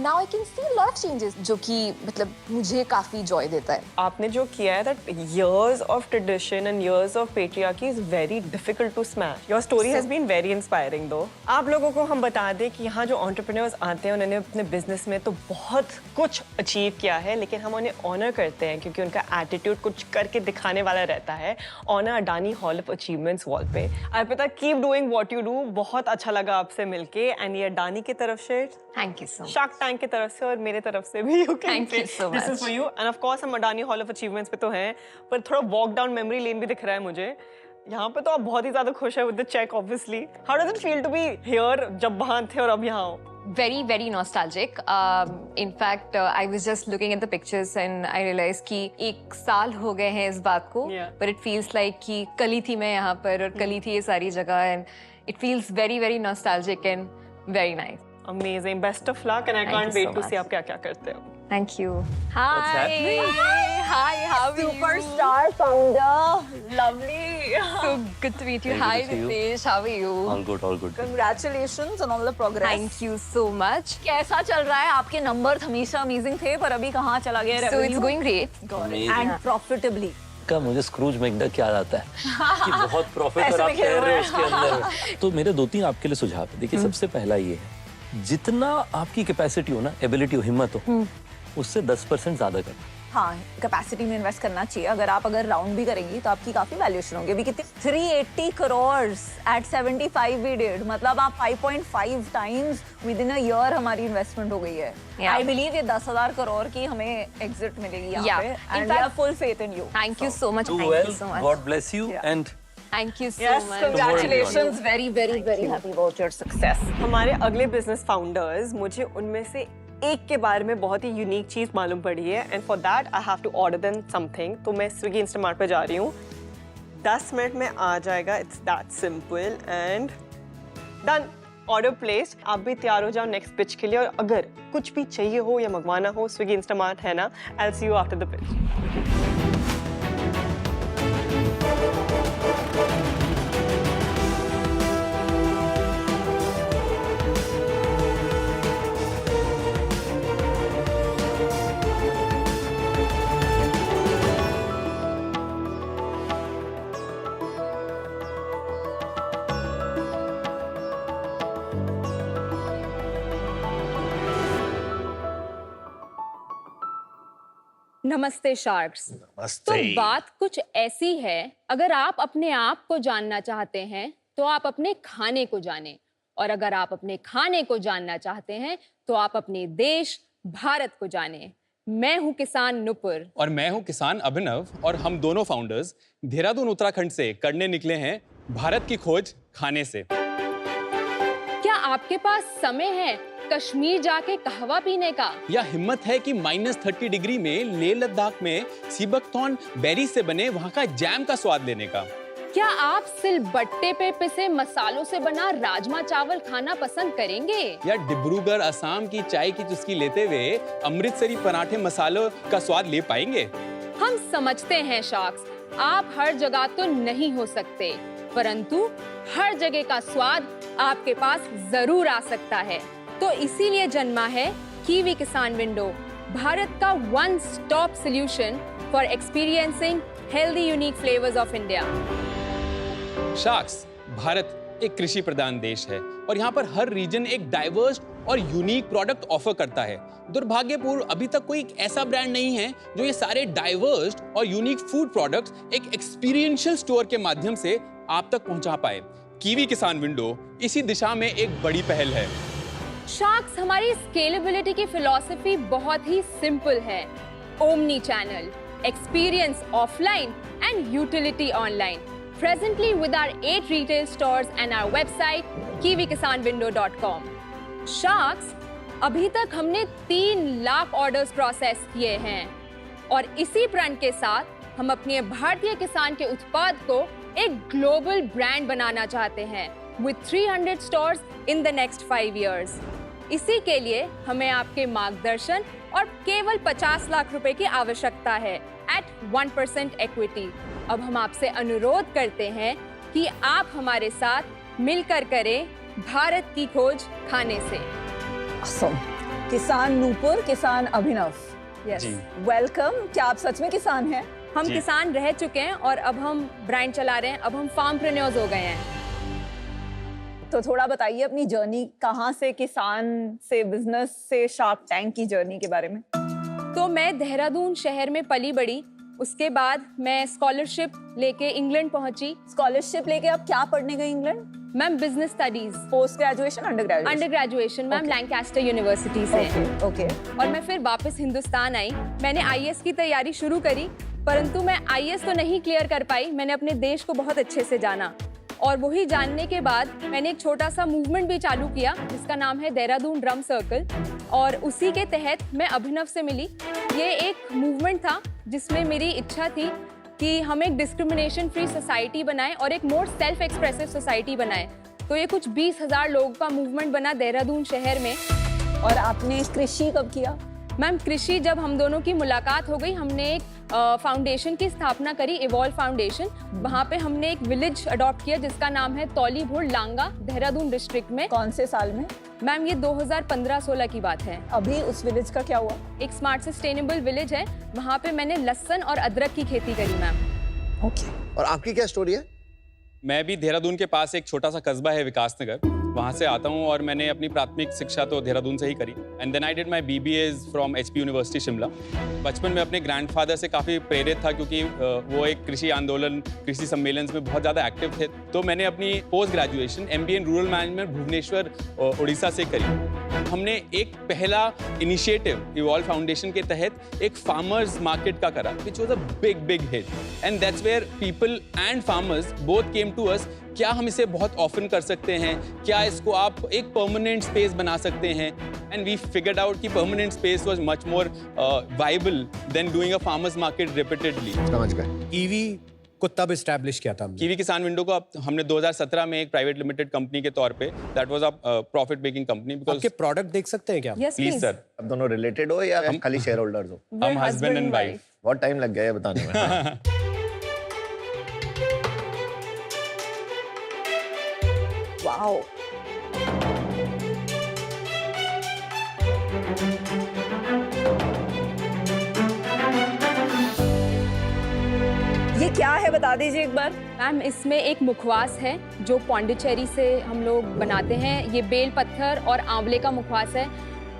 now I can see a lot of changes जो कि मतलब मुझे काफी joy देता है. आपने जो किया है that years of tradition and years of patriarchy is very difficult to smash. Your story has been very inspiring though. आप लोगों को हम बता दें कि यहाँ जो entrepreneurs आते हैं उन्होंने अपने business में तो बहुत कुछ achieve किया है, लेकिन हम उन्हें honor करते हैं क्योंकि उनका attitude कुछ करके दिखाने वाला रहता है. Honor Adani Hall of Achievements wall पे. Arpita, keep doing what you do. बहुत अच्छा लगा आपसे मिलके and ये अडानी की तरफ से Thank you so much. Shark Tank की तरफ से और मेरे तरफ से भी. Thank you so much. This is for you. And of course हम अडानी हॉल ऑफ अचीवमेंट्स पे तो हैं, पर थोड़ा वॉक डाउन मेमोरी लेन भी दिख रहा है मुझे. यहाँ पे तो आप बहुत ही ज़्यादा खुश है with the check obviously. How does it feel to be here जब वहाँ थे और अब यहाँ हो? Very, very nostalgic. In fact, I was just looking at the pictures and I realized कि 1 साल हो गए हैं इस बात को. But it feels like कि कल ही थी मैं यहाँ पर और कल ही थी ये सारी जगह and it feels very, very nostalgic and very nice. Amazing. Best of luck and I can't wait to see आप क्या क्या करते हो. Thank you. Hi. Hi, how are you? Superstar founder. Lovely. So good to meet you. Hi, Ritesh. How are you? All good, all good. Congratulations on all the progress. Thank you so much. कैसा चल रहा है? आपके number हमेशा amazing थे, पर अभी कहाँ चला गया So revenue? it's going great. And profitably. का मुझे स्क्रूज मैकडक याद आता है कि बहुत प्रॉफिट और आप कह रहे हो उसके अंदर. तो मेरे 2-3 आपके लिए सुझाव है. देखिए, सबसे पहला ये है, जितना आपकी कैपेसिटी हो ना, एबिलिटी हो, हिम्मत हो, उससे 10% ज्यादा करो. हाँ, कैपेसिटी में इन्वेस्ट करना चाहिए. अगर राउंड भी करेंगी तो आपकी काफी वैल्यूएशन होगी. अभी कितने 380 करोड़ एट 75 we did. मतलब आप 5.5 times with in a year हमारी इन्वेस्टमेंट हो गई है. आई बिलीव ये 10,000 करोड़ की हमें एग्जिट मिलेगी यहाँ पे. And we have full faith in you. Thank you so much. Do Thank well. you so much. God bless you and Thank you so Yes, much. congratulations. Very, very, very happy about your success. हमारे अगले business founders, मुझे उनमें से एक के बारे में बहुत ही यूनिक चीज़ मालूम पड़ी है and for that I have to order them something. तो मैं स्विगी इंस्टामार्ट पे जा रही हूँ. 10 मिनट में आ जाएगा. It's that simple and done. Order placed. आप भी तैयार हो जाओ नेक्स्ट पिच के लिए. और अगर कुछ भी चाहिए हो या मंगवाना हो, स्विगी इंस्टामार्ट है ना. I will see you after the pitch. नमस्ते शार्क्स. नमस्ते. तो बात कुछ ऐसी है, अगर आप अपने आप को जानना चाहते हैं तो आप अपने खाने को जानें, और अगर आप अपने खाने को जानना चाहते हैं तो आप अपने देश भारत को जानें. मैं हूं किसान नुपुर और मैं हूं किसान अभिनव और हम दोनों फाउंडर्स देहरादून उत्तराखंड से करने निकले हैं भारत की खोज खाने से. क्या आपके पास समय है कश्मीर जाके कहवा पीने का, या हिम्मत है कि -30 डिग्री में लेह लद्दाख में सीबकथॉर्न बेरी से बने वहाँ का जैम का स्वाद लेने का? क्या आप सिलबट्टे पे पिसे मसालों से बना राजमा चावल खाना पसंद करेंगे, या डिब्रूगढ़ असम की चाय की चुस्की लेते हुए अमृतसरी पराठे मसालों का स्वाद ले पाएंगे? हम समझते हैं शार्क्स, आप हर जगह तो नहीं हो सकते, परंतु हर जगह का स्वाद आपके पास जरूर आ सकता है. तो इसीलिए जन्मा है कीवी किसान विंडो, भारत का one stop solution for experiencing healthy unique flavours of India. Sharks, Bharat एक कृषि प्रधान देश है और यहाँ पर हर रीजन एक डाइवर्स और यूनिक प्रोडक्ट ऑफर करता है. दुर्भाग्यपूर्ण अभी तक कोई ऐसा ब्रांड नहीं है जो ये सारे डाइवर्स और यूनिक फूड प्रोडक्ट्स एक एक्सपीरियंशियल स्टोर के माध्यम से आप तक पहुंचा पाए. कीवी किसान विंडो इसी दिशा में एक बड़ी पहल है. शार्क्स, हमारी स्केलेबिलिटी की फिलॉसफी बहुत ही सिंपल है. Omni channel, experience offline and utility online. Presently with our 8 retail stores and our website kiwikisanwindow.com. Sharks, अभी तक हमने 3 लाख ऑर्डर्स प्रोसेस किए हैं और इसी प्रण के साथ हम अपने भारतीय किसान के उत्पाद को एक ग्लोबल ब्रांड बनाना चाहते हैं. with 300 stores in the next 5 years. इसी के लिए हमें आपके मार्गदर्शन और केवल 50 लाख रुपए की आवश्यकता है at 1% equity. अब हम आपसे अनुरोध करते हैं कि आप हमारे साथ मिलकर करें भारत की खोज खाने से। Awesome. किसान नूपुर, किसान अभिनव, यस, वेलकम। क्या आप सच में किसान हैं? हम किसान रह चुके हैं और अब हम ब्रांड चला रहे हैं, अब हम फार्मप्रेन्योर्स हो गए हैं। तो थोड़ा बताइए अपनी जर्नी, कहाँ से किसान से बिजनेस से शार्क टैंक की जर्नी के बारे में। तो मैं देहरादून शहर में पली बड़ी, उसके बाद मैं स्कॉलरशिप लेके इंग्लैंड पहुंची। स्कॉलरशिप लेके आप क्या पढ़ने गए England? Ma'am business studies. Post graduation, under graduation? Under graduation ma'am, Lancaster university से। ओके। और मैं फिर वापस हिंदुस्तान आई। मैंने आईएएस की तैयारी शुरू करी, परंतु मैं आईएएस तो नहीं क्लियर कर पाई। मैंने अपने देश को बहुत अच्छे से जाना और वही जानने के बाद मैंने एक छोटा सा मूवमेंट भी चालू किया जिसका नाम है देहरादून ड्रम सर्कल, और उसी के तहत मैं अभिनव से मिली। ये एक मूवमेंट था जिसमें मेरी इच्छा थी कि हम एक डिस्क्रिमिनेशन फ्री सोसाइटी बनाएं और एक मोर सेल्फ एक्सप्रेसिव सोसाइटी बनाएं। तो ये कुछ 20,000 लोगों का मूवमेंट बना देहरादून शहर में। और आपने कृषि कब किया? मैम कृषि जब हम दोनों की मुलाकात हो गई, हमने एक फाउंडेशन की स्थापना करी, इवॉल्व फाउंडेशन। वहाँ पे हमने एक विलेज अडॉप्ट किया जिसका नाम है तौलीभुड़ लांगा, देहरादून डिस्ट्रिक्ट में। कौन से साल में? मैम ये 2015-16 की बात है। अभी उस विलेज का क्या हुआ? एक स्मार्ट सस्टेनेबल विलेज है, वहाँ पे मैंने लहसुन और अदरक की खेती करी मैम। ओके। और आपकी क्या स्टोरी है? मैं भी देहरादून के पास एक छोटा सा कस्बा है विकासनगर, वहाँ से आता हूँ और मैंने अपनी प्राथमिक शिक्षा तो देहरादून से ही करी। And then I did my BBAs from HP University Shimla. बचपन में अपने ग्रैंडफादर से काफ़ी प्रेरित था क्योंकि वो एक कृषि आंदोलन, कृषि सम्मेलन में बहुत ज़्यादा एक्टिव थे। तो मैंने अपनी post graduation MBA in rural management Bhubaneswar Orissa से करी। हमने एक पहला इनिशिएटिव इवॉल्व फाउंडेशन के तहत एक फार्मर्स मार्केट का करा, which was a big hit. And that's where people and farmers both came to us, क्या हम इसे बहुत ऑफन कर सकते हैं, क्या इसको आप एक परमानेंट स्पेस बना सकते हैं। एंड वी फिगर्ड आउट कि permanent space was much more viable than doing a farmers market repeatedly. समझ गए। कीवी को तब एस्टैब्लिश किया था हमने। कीवी किसान विंडो को हमने 2017 में एक प्राइवेट लिमिटेड कंपनी के तौर पे, that was a profit making company. Because आपके प्रोडक्ट देख सकते हैं क्या? Please sir. आप दोनों रिलेटेड हो या खाली शेयर होल्डर्स हो? हम हस्बैंड एंड वाइफ। बहुत टाइम लग गया है बताने में। वाओ। ये क्या है बता दीजिए एक बार। मैम इसमें एक मुखवास है जो पौंडीचेरी से हम लोग बनाते हैं। ये बेल पत्थर और आंवले का मुखवास है।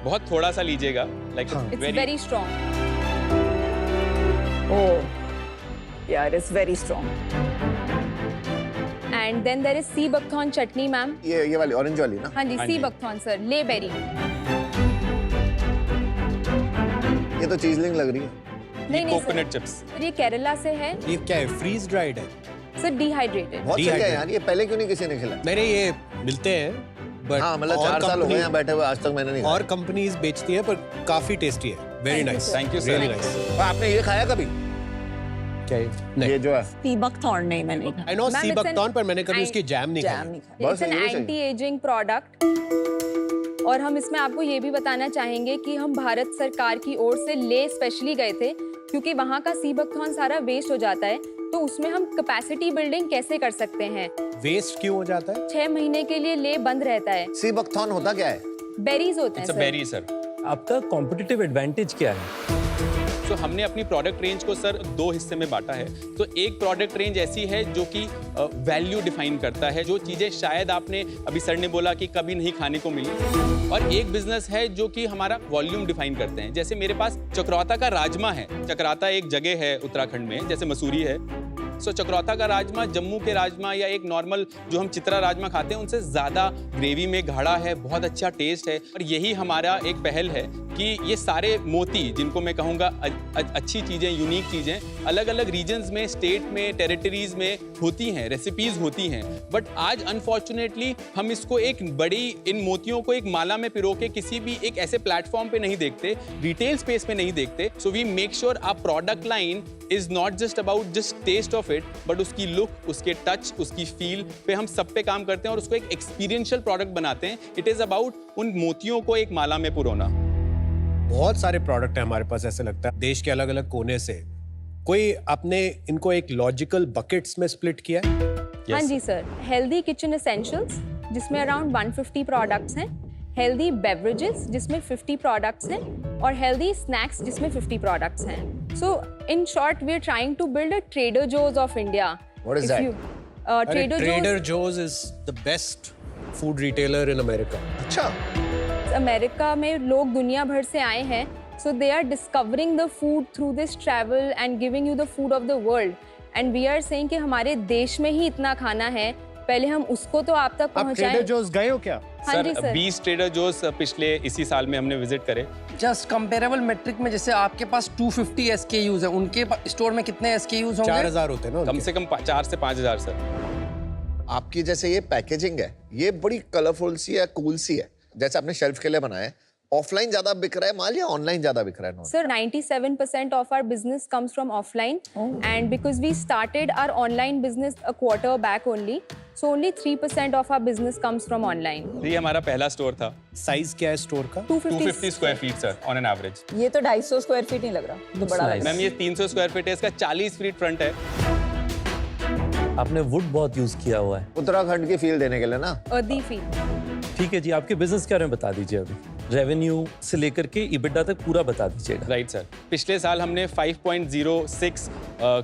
बहुत थोड़ा सा लीजिएगा, like it's very strong. Oh यार, it's very strong. And then there is sea buckthorn chutney ma'am. ये वाली ऑरेंज वाली ना? हाँ जी, sea buckthorn sir, Leh berry. ये तो चीजलिंग लग रही है। नहीं कोकोनट चिप्स। ये केरला से है। ये क्या है? फ्रीज ड्राइड है सर, डिहाइड्रेटेड। बहुत सही है यार, ये पहले क्यों नहीं किसी ने खिलाया? मेरे ये मिलते हैं, बट हाँ मतलब 4 साल हो गए यहाँ बैठे हुए, आज तक मैंने नहीं खाया। और कंपनीज बेचती है, पर काफी टेस्टी है। Very nice. Thank you sir. Really nice. आपने ये खाया कभी? क्या ये जो है सी बकथॉर्न? नहीं मैंने नहीं खाया। आई नो सी बकथॉर्न, पर मैंने कभी उसकी जैम नहीं खाई। It's an anti ageing product. और हम इसमें आपको ये भी बताना चाहेंगे कि हम भारत सरकार की ओर से ले स्पेशली गए थे क्योंकि वहाँ का सी बकथॉर्न सारा वेस्ट हो जाता है, तो उसमें हम कैपेसिटी बिल्डिंग कैसे कर सकते हैं। वेस्ट क्यों हो जाता है? 6 महीने के लिए ले बंद रहता है। सी बकथॉर्न होता क्या है? बेरीज होते हैं सर। Berry sir. आपका कॉम्पिटिटिव एडवांटेज क्या है? तो हमने अपनी प्रोडक्ट रेंज को सर 2 हिस्से में बांटा है। तो एक प्रोडक्ट रेंज ऐसी है जो कि वैल्यू डिफाइन करता है, जो चीज़ें शायद आपने अभी सर ने बोला कि कभी नहीं खाने को मिली। और एक बिजनेस है जो कि हमारा वॉल्यूम डिफाइन करते हैं। जैसे मेरे पास चक्राता का राजमा है। चक्राता एक जगह है उत्तराखंड में, जैसे मसूरी है। सो चक्राता का राजमा जम्मू के राजमा या एक नॉर्मल जो हम चित्रा राजमा खाते हैं उनसे ज़्यादा ग्रेवी में गाढ़ा है, बहुत अच्छा टेस्ट है। और यही हमारा एक पहल है कि ये सारे मोती जिनको मैं कहूँगा अच्छी चीज़ें, यूनिक चीज़ें अलग अलग रीजन्स में, स्टेट में, टेरिटरीज में होती हैं, रेसिपीज होती हैं, बट आज अनफॉर्चुनेटली हम इसको एक बड़ी, इन मोतियों को एक माला में पिरो के किसी भी एक ऐसे प्लेटफॉर्म पे नहीं देखते, रिटेल स्पेस में नहीं देखते. So we make sure our product line is not just about just taste of it, but उसकी लुक, उसके टच, उसकी फील पे हम सब पे काम करते हैं और उसको एक एक्सपीरियंशियल प्रोडक्ट बनाते हैं. इट इज अबाउट उन मोतियों को एक माला में पिरोना. बहुत सारे प्रोडक्ट हैं हमारे पास, ऐसे लगता है देश के अलग अलग कोने से. कोई आपने इनको एक लॉजिकल बकेट्स में स्प्लिट किया है? हाँ जी सर. हेल्दी किचन एसेंशियल्स जिसमें अराउंड 150 प्रोडक्ट्स हैं, हेल्दी बेवरेजेस जिसमें 50 प्रोडक्ट्स हैं और हेल्दी स्नैक्स जिसमें 50 प्रोडक्ट्स हैं. So in short we are trying to build a Trader Joe's of India. What is that? Trader Joe's is the best food retailer in America. अच्छा. America में लोग दुनिया भर से आए हैं, so they are discovering the food through this travel and giving you the food of the world. And we are saying कि हमारे देश में ही इतना खाना है, पहले हम उसको तो आप तक पहुंचाएं. आप ट्रेडर जोस गए हो क्या? हाँ जी सर. 20 ट्रेडर जोस पिछले इसी साल में हमने विजिट करे. जस्ट कंपेरेबल मेट्रिक में, जैसे आपके पास 250 SKUs है, उनके स्टोर में कितने SKUs होंगे? 4000 होते हैं ना. कम से कम 4 से 5000 सर. आपकी जैसे ये पैकेजिंग है, ये बड़ी कलरफुल सी है, कूल सी है, जैसे आपने शेल्फ के लिए बनाया है. ऑफलाइन ज्यादा बिक रहा है माल या ऑनलाइन ज्यादा बिक रहा है? Sir, 97% of our business comes from offline, and because we started our online business a quarter back only, so only 3% of our business comes from online. ये हमारा पहला स्टोर था. साइज क्या है स्टोर का? 250 square feet sir, on an average. ये तो 250 square feet नहीं लग रहा, तो बड़ा लग रहा है. मैम ये 300 स्क्वायर फीट है, इसका 40 फीट फ्रंट है. आपने वुड बहुत यूज किया हुआ है उत्तराखंड की फील देने के लिए ना. Earthy feel. ठीक है जी, आपके बिजनेस के बारे में बता दीजिए. अभी रेवेन्यू से लेकर के EBITDA तक पूरा बता दीजिएगा. Right sir. पिछले साल हमने 5.06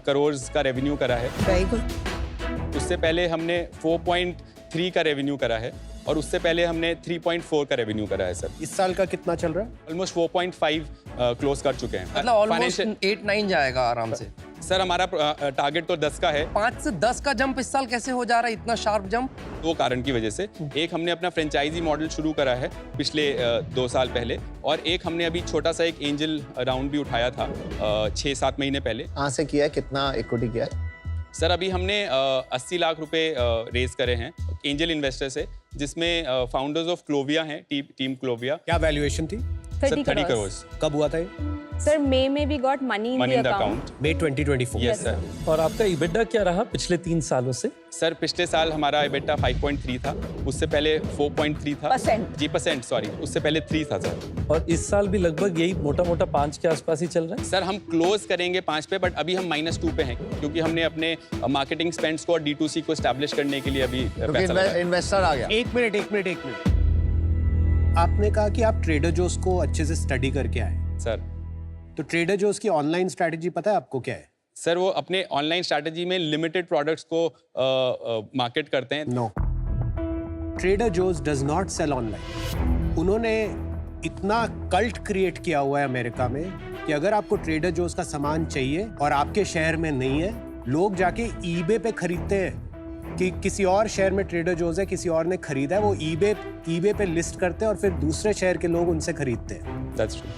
करोड़ का रेवेन्यू करा है. Very good. उससे पहले हमने 4.3 का रेवेन्यू करा है और उससे पहले हमने 3.4 का रेवेन्यू करा है सर. इस साल का कितना चल रहा है? ऑलमोस्ट 4.5 क्लोज कर चुके हैं. मतलब ऑलमोस्ट 8-9 जाएगा आराम से. सर हमारा टारगेट तो 10 का है. 5 से 10 का जंप इस साल कैसे हो जा रहा है, इतना शार्प जंप? 2 कारण की वजह से. एक, हमने अपना फ्रेंचाइजी मॉडल शुरू करा है पिछले 2 साल पहले, और एक हमने अभी छोटा सा एक एंजल राउंड भी उठाया था 6-7 महीने पहले. कहाँ से किया है, कितना इक्विटी किया है? सर अभी हमने 80 लाख रुपए रेज करे हैं एंजल इन्वेस्टर से, जिसमें फाउंडर्स ऑफ क्लोविया हैं, टीम क्लोविया. क्या वैल्यूएशन थी? 30 करोड़. कब हुआ था ये? सर मई में we got money in the account. मई 2024. Yes sir. और आपका EBITDA क्या रहा पिछले 3 सालों से? सर पिछले साल हमारा EBITDA 5.3 था, उससे पहले 4.3 था. % सॉरी, उससे पहले 3 था सर. और इस साल भी लगभग यही मोटा मोटा 5 के आसपास ही चल रहा है. सर हम क्लोज करेंगे 5 पे, बट अभी हम -2 पे हैं, क्योंकि हमने अपने मार्केटिंग स्पेंड्स को और D2C को एस्टैब्लिश करने के लिए अभी पैसा लगाया. इन्वेस्टर आ गया. एक मिनट. आपने कहा कि आप ट्रेडर जोस को अच्छे से स्टडी करके आए. सर तो ट्रेडर जोस की ऑनलाइन स्ट्रैटेजी पता है आपको क्या है? सर वो अपने ऑनलाइन स्ट्रैटेजी में लिमिटेड प्रोडक्ट्स को मार्केट करते हैं. No, Trader Joe's does not sell online. उन्होंने इतना कल्ट क्रिएट किया हुआ है अमेरिका में कि अगर आपको ट्रेडर जोस का सामान चाहिए और आपके शहर में नहीं है, लोग जाके ईबे पे खरीदते हैं कि किसी और शहर में ट्रेडर जोस है, किसी और ने खरीदा है, वो ईबे पे लिस्ट करते हैं और फिर दूसरे शहर के लोग उनसे खरीदते हैं. That's true.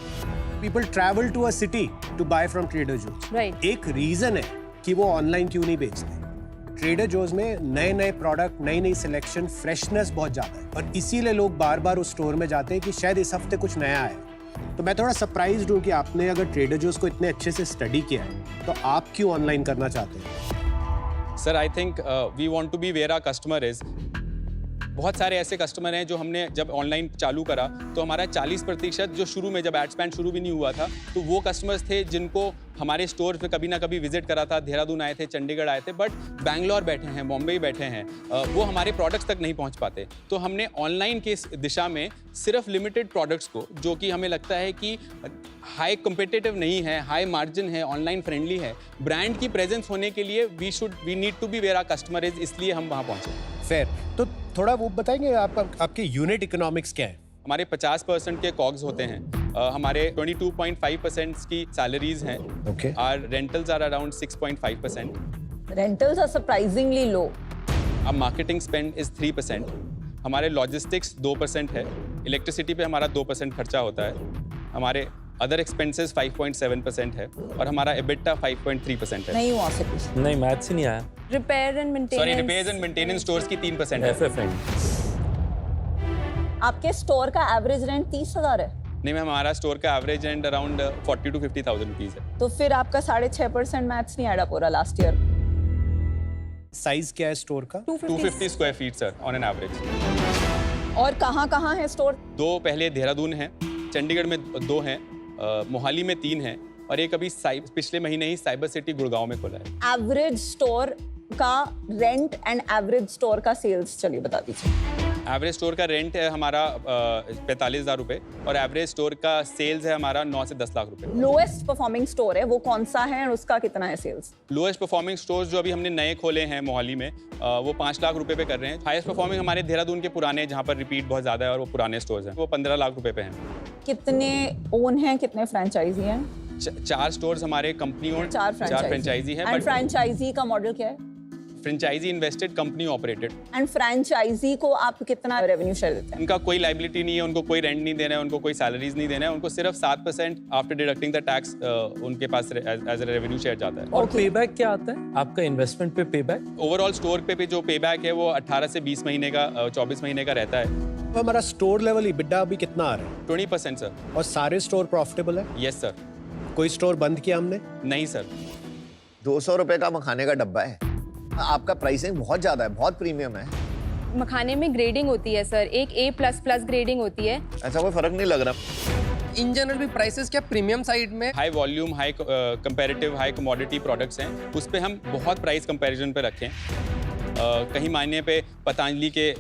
People travel to a city to buy from Trader Joe's. Right. एक रीजन है कि वो ऑनलाइन क्यों नहीं बेचते. ट्रेडर जोस में नए प्रोडक्ट, नई सिलेक्शन, फ्रेशनेस बहुत ज्यादा है और इसीलिए लोग बार बार उस स्टोर में जाते हैं कि शायद इस हफ्ते कुछ नया आए. तो मैं थोड़ा सरप्राइज्ड हूँ कि आपने अगर ट्रेडर जोस को इतने अच्छे से स्टडी किया है तो आप क्यों ऑनलाइन करना चाहते हैं? Sir I think we want to be where our customer is. बहुत सारे ऐसे कस्टमर हैं जो हमने जब ऑनलाइन चालू करा तो हमारा 40% जो शुरू में, जब एड स्पेंड शुरू भी नहीं हुआ था, तो वो कस्टमर्स थे जिनको हमारे स्टोर पे कभी ना कभी विजिट करा था. देहरादून आए थे, चंडीगढ़ आए थे, बट बैंगलोर बैठे हैं, मुंबई बैठे हैं, वो हमारे प्रोडक्ट्स तक नहीं पहुंच पाते. तो हमने ऑनलाइन के दिशा में सिर्फ लिमिटेड प्रोडक्ट्स को, जो कि हमें लगता है कि हाई कम्पिटिटिव नहीं है, हाई मार्जिन है, ऑनलाइन फ्रेंडली है, ब्रांड की प्रेजेंस होने के लिए we need to be where our customer is, इसलिए हम वहाँ पहुँचे. फेयर. तो थोड़ा वो बताएंगे आपके यूनिट इकोनॉमिक्स क्या है? हमारे 50% के कॉग्स होते हैं. हमारे 22.5% की सैलरीज हैं. Okay. Our rentals are around 6.5%. Rentals are surprisingly low. Our marketing spend is 3%. हमारे लॉजिस्टिक्स 2% है. इलेक्ट्रिसिटी पे हमारा 2% खर्चा होता है. हमारे अदर एक्सपेंसेस 5.7% है और हमारा एबिटा 5.3% है। नहीं हुआ सर, नहीं मैथ से नहीं आया। Repair and maintenance, sorry, repairs and maintenance stores की 3% है। आपके स्टोर का एवरेज रेंट 30,000 है? नहीं मैम, हमारा स्टोर का average rent around 40 to 50,000 rupees है। तो फिर आपका 6.5% मैथ्स नहीं आया पूरा लास्ट ईयर। साइज क्या है स्टोर का? 250 square feet sir on an average. और कहाँ है स्टोर? 2 पहले देहरादून है, चंडीगढ़ में 2 हैं, मोहाली में 3 हैं और एक अभी पिछले महीने ही साइबर सिटी गुड़गांव में खुला है। एवरेज स्टोर का रेंट एंड एवरेज स्टोर का सेल्स चलिए बता दीजिए। एवरेज स्टोर का रेंट है हमारा 45,000 रुपये और एवरेज स्टोर का सेल्स है हमारा 9 से 10 लाख रुपए। लोएस्ट परफॉर्मिंग स्टोर है वो कौन सा है और उसका कितना है सेल्स? लोएस्ट परफॉर्मिंग स्टोर्स जो अभी हमने नए खोले हैं मोहाली में वो 5 लाख रुपए पे कर रहे हैं। हाईएस्ट परफॉर्मिंग हमारे देहरादून के पुराने, जहाँ पर रिपीट बहुत ज़्यादा है और वो पुराने स्टोर्स हैं, वो 15 लाख रुपए पे हैं। कितने ओन हैं, कितने फ्रेंचाइजी हैं? 4 स्टोर्स हमारे कंपनी ओन, 4 फ्रेंचाइजी हैं। एंड फ्रेंचाइजी का मॉडल क्या है? Franchisee invested, company operated. And franchisee को आप कितना रेवेन्यू शेयर देते हैं? उनका कोई लाइबिलिटी नहीं है, उनको कोई रेंट नहीं देना है, उनको कोई सैलरीज नहीं देना है, उनको सिर्फ 7% आफ्टर डिडक्टिंग द टैक्स उनके पास एज ए रेवेन्यू शेयर जाता है। और पेबैक क्या आता है आपका इन्वेस्टमेंट पे? पेबैक ओवरऑल स्टोर पे जो पेबैक है वो 18 से 20 महीने का 24 महीने का रहता है। तो हमारा स्टोर लेवल EBITDA अभी कितना आ रहा है? 20% सर। और सारे स्टोर प्रॉफिटेबल है? Yes sir. कोई स्टोर बंद किया हमने? नहीं सर। 200 रुपए का मखाने का डब्बा है, आपका प्राइसिंग बहुत ज्यादा है, बहुत प्रीमियम है। मखाने में ग्रेडिंग होती है सर, एक A++ ग्रेडिंग होती है। ऐसा कोई फर्क नहीं लग रहा। इन जनरल भी प्राइसेस क्या प्रीमियम साइड में? High volume, high comparative, high commodity products हैं, उस पे हम बहुत प्राइस कंपैरिजन पे रखें। कहीं मायने पे पतंजलि के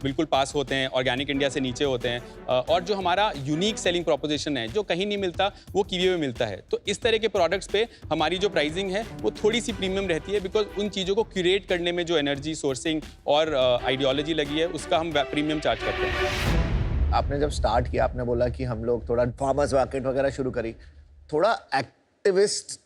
बिल्कुल पास होते हैं, ऑर्गेनिक इंडिया से नीचे होते हैं और जो हमारा यूनिक सेलिंग प्रोपोजिशन है जो कहीं नहीं मिलता वो कीवी में मिलता है। तो इस तरह के प्रोडक्ट्स पे हमारी जो प्राइसिंग है वो थोड़ी सी प्रीमियम रहती है, बिकॉज उन चीज़ों को क्यूरेट करने में जो एनर्जी, सोर्सिंग और आइडियोलॉजी लगी है उसका हम प्रीमियम चार्ज करते हैं। आपने जब स्टार्ट किया आपने बोला कि हम लोग थोड़ा फार्मर्स मार्केट वगैरह शुरू करी, थोड़ा एक्टिविस्ट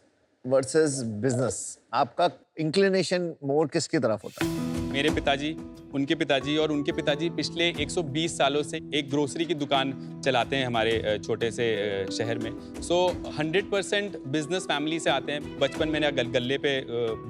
वर्सेस बिजनेस, आपका इंक्लिनेशन मोर किसकी तरफ होता है? मेरे पिताजी, उनके पिताजी और उनके पिताजी पिछले 120 सालों से एक ग्रोसरी की दुकान चलाते हैं हमारे छोटे से शहर में। सो 100% बिजनेस फैमिली से आते हैं। बचपन मैंने गल्ले पे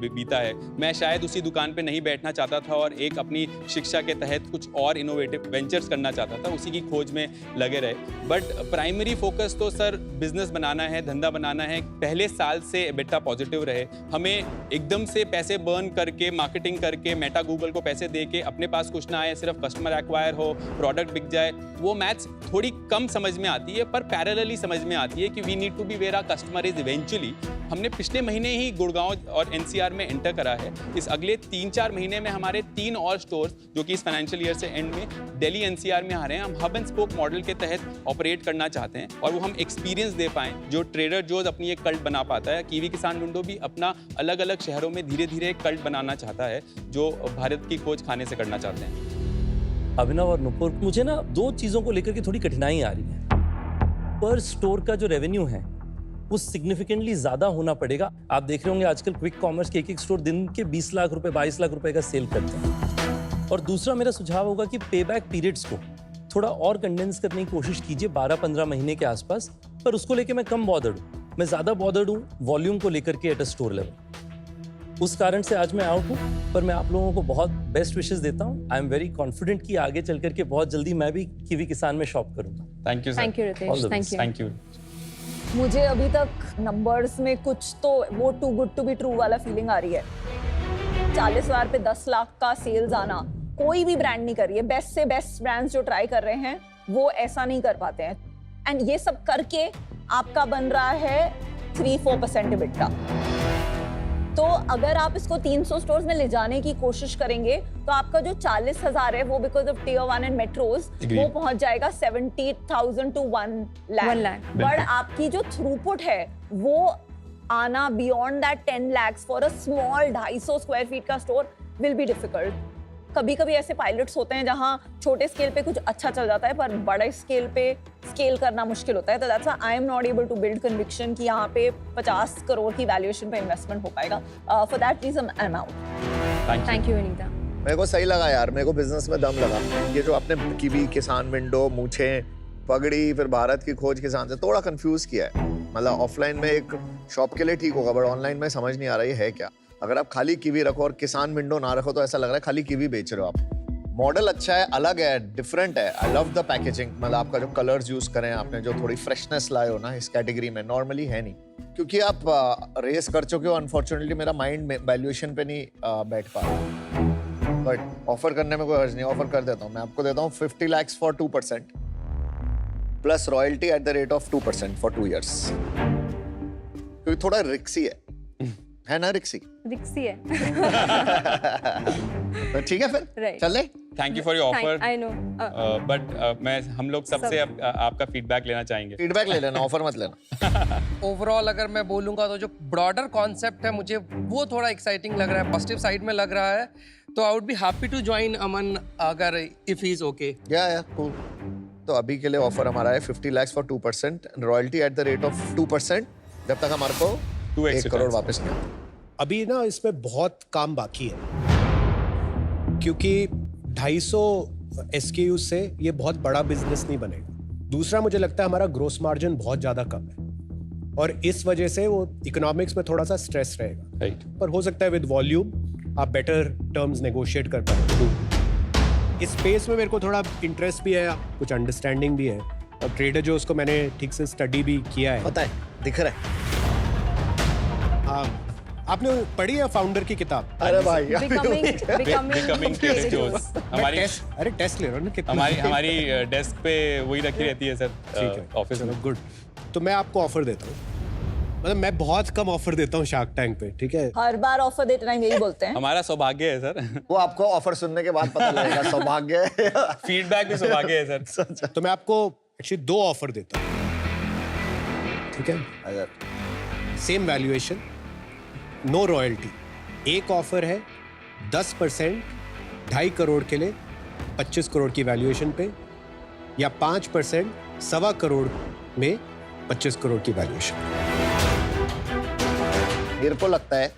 बीता है। मैं शायद उसी दुकान पे नहीं बैठना चाहता था और एक अपनी शिक्षा के तहत कुछ और इनोवेटिव वेंचर्स करना चाहता था, उसी की खोज में लगे रहे। बट प्राइमरी फोकस तो सर बिजनेस बनाना है, धंधा बनाना है। पहले साल से एबिटा पॉजिटिव रहे, हमें एकदम से पैसे बर्न करके, मार्केटिंग करके, मेटा गूगल को पैसे दे के अपने पास कुछ ना आए, सिर्फ कस्टमर एक्वायर हो, प्रोडक्ट बिक जाए, वो मैथ्स थोड़ी कम समझ में आती है पर पैरेलली समझ में आती है कि we need to be where our customer is eventually. हमने पिछले महीने ही गुड़गांव और एनसीआर में एंटर करा है। इस अगले 3-4 महीने में हमारे 3 और स्टोर्स जो कि इस फाइनेंशियल ईयर से एंड में दिल्ली एनसीआर में आ रहे हैं। हम हब एंड स्पोक मॉडल के तहत ऑपरेट करना चाहते हैं और वो हम एक्सपीरियंस दे पाएं जो ट्रेडर जोज अपनी एक कल्ट बना पाता है। कीवी किसान विंडो भी अपना अलग अलग शहरों में धीरे धीरे एक कल्ट बनाना चाहता है जो भारत की खोज खाने से करना चाहते हैं। अभिनव और नुपुर, मुझे ना 2 चीजों को लेकर के थोड़ी कठिनाई आ रही है। पर स्टोर का जो रेवेन्यू है वो सिग्निफिकेंटली ज्यादा होना पड़ेगा। आप देख रहे होंगे आजकल क्विक कॉमर्स के एक स्टोर दिन के 20 लाख रुपए, 22 लाख रुपए का सेल करते हैं। और दूसरा मेरा सुझाव होगा कि पेबैक पीरियड्स को थोड़ा और कंडेंस करने की कोशिश कीजिए, 12-15 महीने के आसपास। पर उसको लेके मैं कम बॉदर्ड हूँ, मैं ज्यादा बॉदर्ड हूँ वॉल्यूम को लेकर के एट अ स्टोर लेवल। उस कारण से आज मैं आउट हूँ, पर मैं आप लोगों को बहुत बेस्ट विशेस देता हूँ। आई एम वेरी कॉन्फिडेंट कि आगे चल करके बहुत जल्दी मैं भी कीवी किसान में शॉप करूंगा। Thank you sir. Thank you Ritesh, thank you. Thank you. मुझे अभी तक नंबर्स में कुछ तो वो too good to be true वाला फीलिंग आ रही है। 40,000 पे 10 लाख का सेल्स आना कोई भी ब्रांड नहीं कर रही है। बेस्ट से बेस्ट ब्रांड्स जो ट्राई कर रहे हैं वो ऐसा नहीं कर पाते हैं। एंड ये सब करके आपका बन रहा है 3-4% EBITDA। तो अगर आप इसको 300 स्टोर्स में ले जाने की कोशिश करेंगे तो आपका जो 40,000 है वो because of Tier 1 and metros वो पहुंच जाएगा 70,000 to 1 लाख। बट आपकी जो थ्रूपुट है वो आना beyond that 10 lakhs for a small 250 square feet का स्टोर विल बी डिफिकल्ट। कभी कभी ऐसे पायलट्स होते हैं जहां छोटे स्केल पे कुछ अच्छा चल जाता है पर बड़े स्केल पे स्केल करना मुश्किल होता है। तो that's why I am not able to build conviction कि यहाँ पे 50 करोड़ की वैल्यूएशन पे इन्वेस्टमेंट हो पाएगा। For that reason I am out. Thank you Vinita. मेरे को सही लगा यार, मेरे को बिजनेस में दम लगा। ये जो आपने कीवी किसान विंडो, मूछें, पगड़ी, फिर भारत की खोज किसान से थोड़ा कंफ्यूज किया है। मतलब ऑफलाइन में एक शॉप के लिए ठीक होगा, बट ऑनलाइन में समझ नहीं आ रहा ये है क्या। अगर आप खाली कीवी रखो और किसान विंडो ना रखो तो ऐसा लग रहा है खाली कीवी बेच रहे हो आप। मॉडल अच्छा है, अलग है, डिफरेंट है। I love the packaging. मतलब आपका जो कलर्स यूज करें आपने, जो थोड़ी फ्रेशनेस लाए हो ना इस कैटेगरी में, नॉर्मली है नहीं। क्योंकि आप रेस कर चुके हो, अनफॉर्चुनेटली मेरा माइंड वैल्यूएशन पे नहीं बैठ पा रहा। बट ऑफर करने में कोई हर्ज नहीं, ऑफर कर देता हूँ। मैं आपको देता हूँ 50 lakhs for 2% plus royalty at the rate of 2% for 2 years। क्योंकि थोड़ा रिक्सी है ना, रिक्सी है। तो ठीक है फिर Right. चले। Thank you for your offer. I know. But मैं हम लोग सबसे आपका फीडबैक लेना चाहेंगे। फीडबैक ले लेना, ऑफर मत लेना। ओवरऑल अगर मैं बोलूंगा तो जो ब्रॉडर कॉन्सेप्ट है मुझे वो थोड़ा एक्साइटिंग लग रहा है, पॉजिटिव साइड में लग रहा है। तो I would be happy to join Aman अगर इफ ही इज ओके। या कूल। तो अभी के लिए ऑफर हमारा है 50 lakhs for 2%, royalty at the rate of 2%, जब तक हमारे को 1 करोड़ वापस नहीं आता। अभी ना इसमें बहुत काम बाकी है, क्योंकि 250 SKU से ये बहुत बड़ा बिजनेस नहीं बनेगा। दूसरा, मुझे लगता है हमारा ग्रोस मार्जिन बहुत ज्यादा कम है और इस वजह से वो इकोनॉमिक्स में थोड़ा सा स्ट्रेस रहेगा। राइट। पर हो सकता है विद वॉल्यूम आप बेटर टर्म्स नेगोशिएट कर पाए। इस स्पेस में मेरे को थोड़ा इंटरेस्ट भी है, कुछ अंडरस्टैंडिंग भी है, और ट्रेडर जोस को मैंने ठीक से स्टडी भी किया है। पता है, दिख रहा है। हाँ, आपने पढ़ी है फाउंडर की किताब? अरे भाई, Becoming Trader Joe's। हमारी अरे टेस्ट ले रहा हूँ ना कितना। हमारी डेस्क पे वही रखी रहती है सर, ऑफिस में। गुड। तो मैं आपको ऑफर देता हूँ, मतलब मैं बहुत कम ऑफर देता हूँ शार्क टैंक पे, ठीक है? हर बार ऑफर देते टाइम यही बोलते हैं। हमारा सौभाग्य है सर। वो आपको ऑफर सुनने के बाद पता लगेगा सौभाग्य है। फीडबैक भी सौभाग्य है सर। तो मैं आपको एक्चुअली 2 ऑफर देता हूँ, ठीक है? अगर सेम वैल्यूएशन, नो रॉयल्टी। एक ऑफर है 10% 2.5 करोड़ के लिए 25 करोड़ की वैल्यूएशन पे, या 5% 1.25 करोड़ में 25 करोड़ की वैल्यूएशन। मेरे को लगता है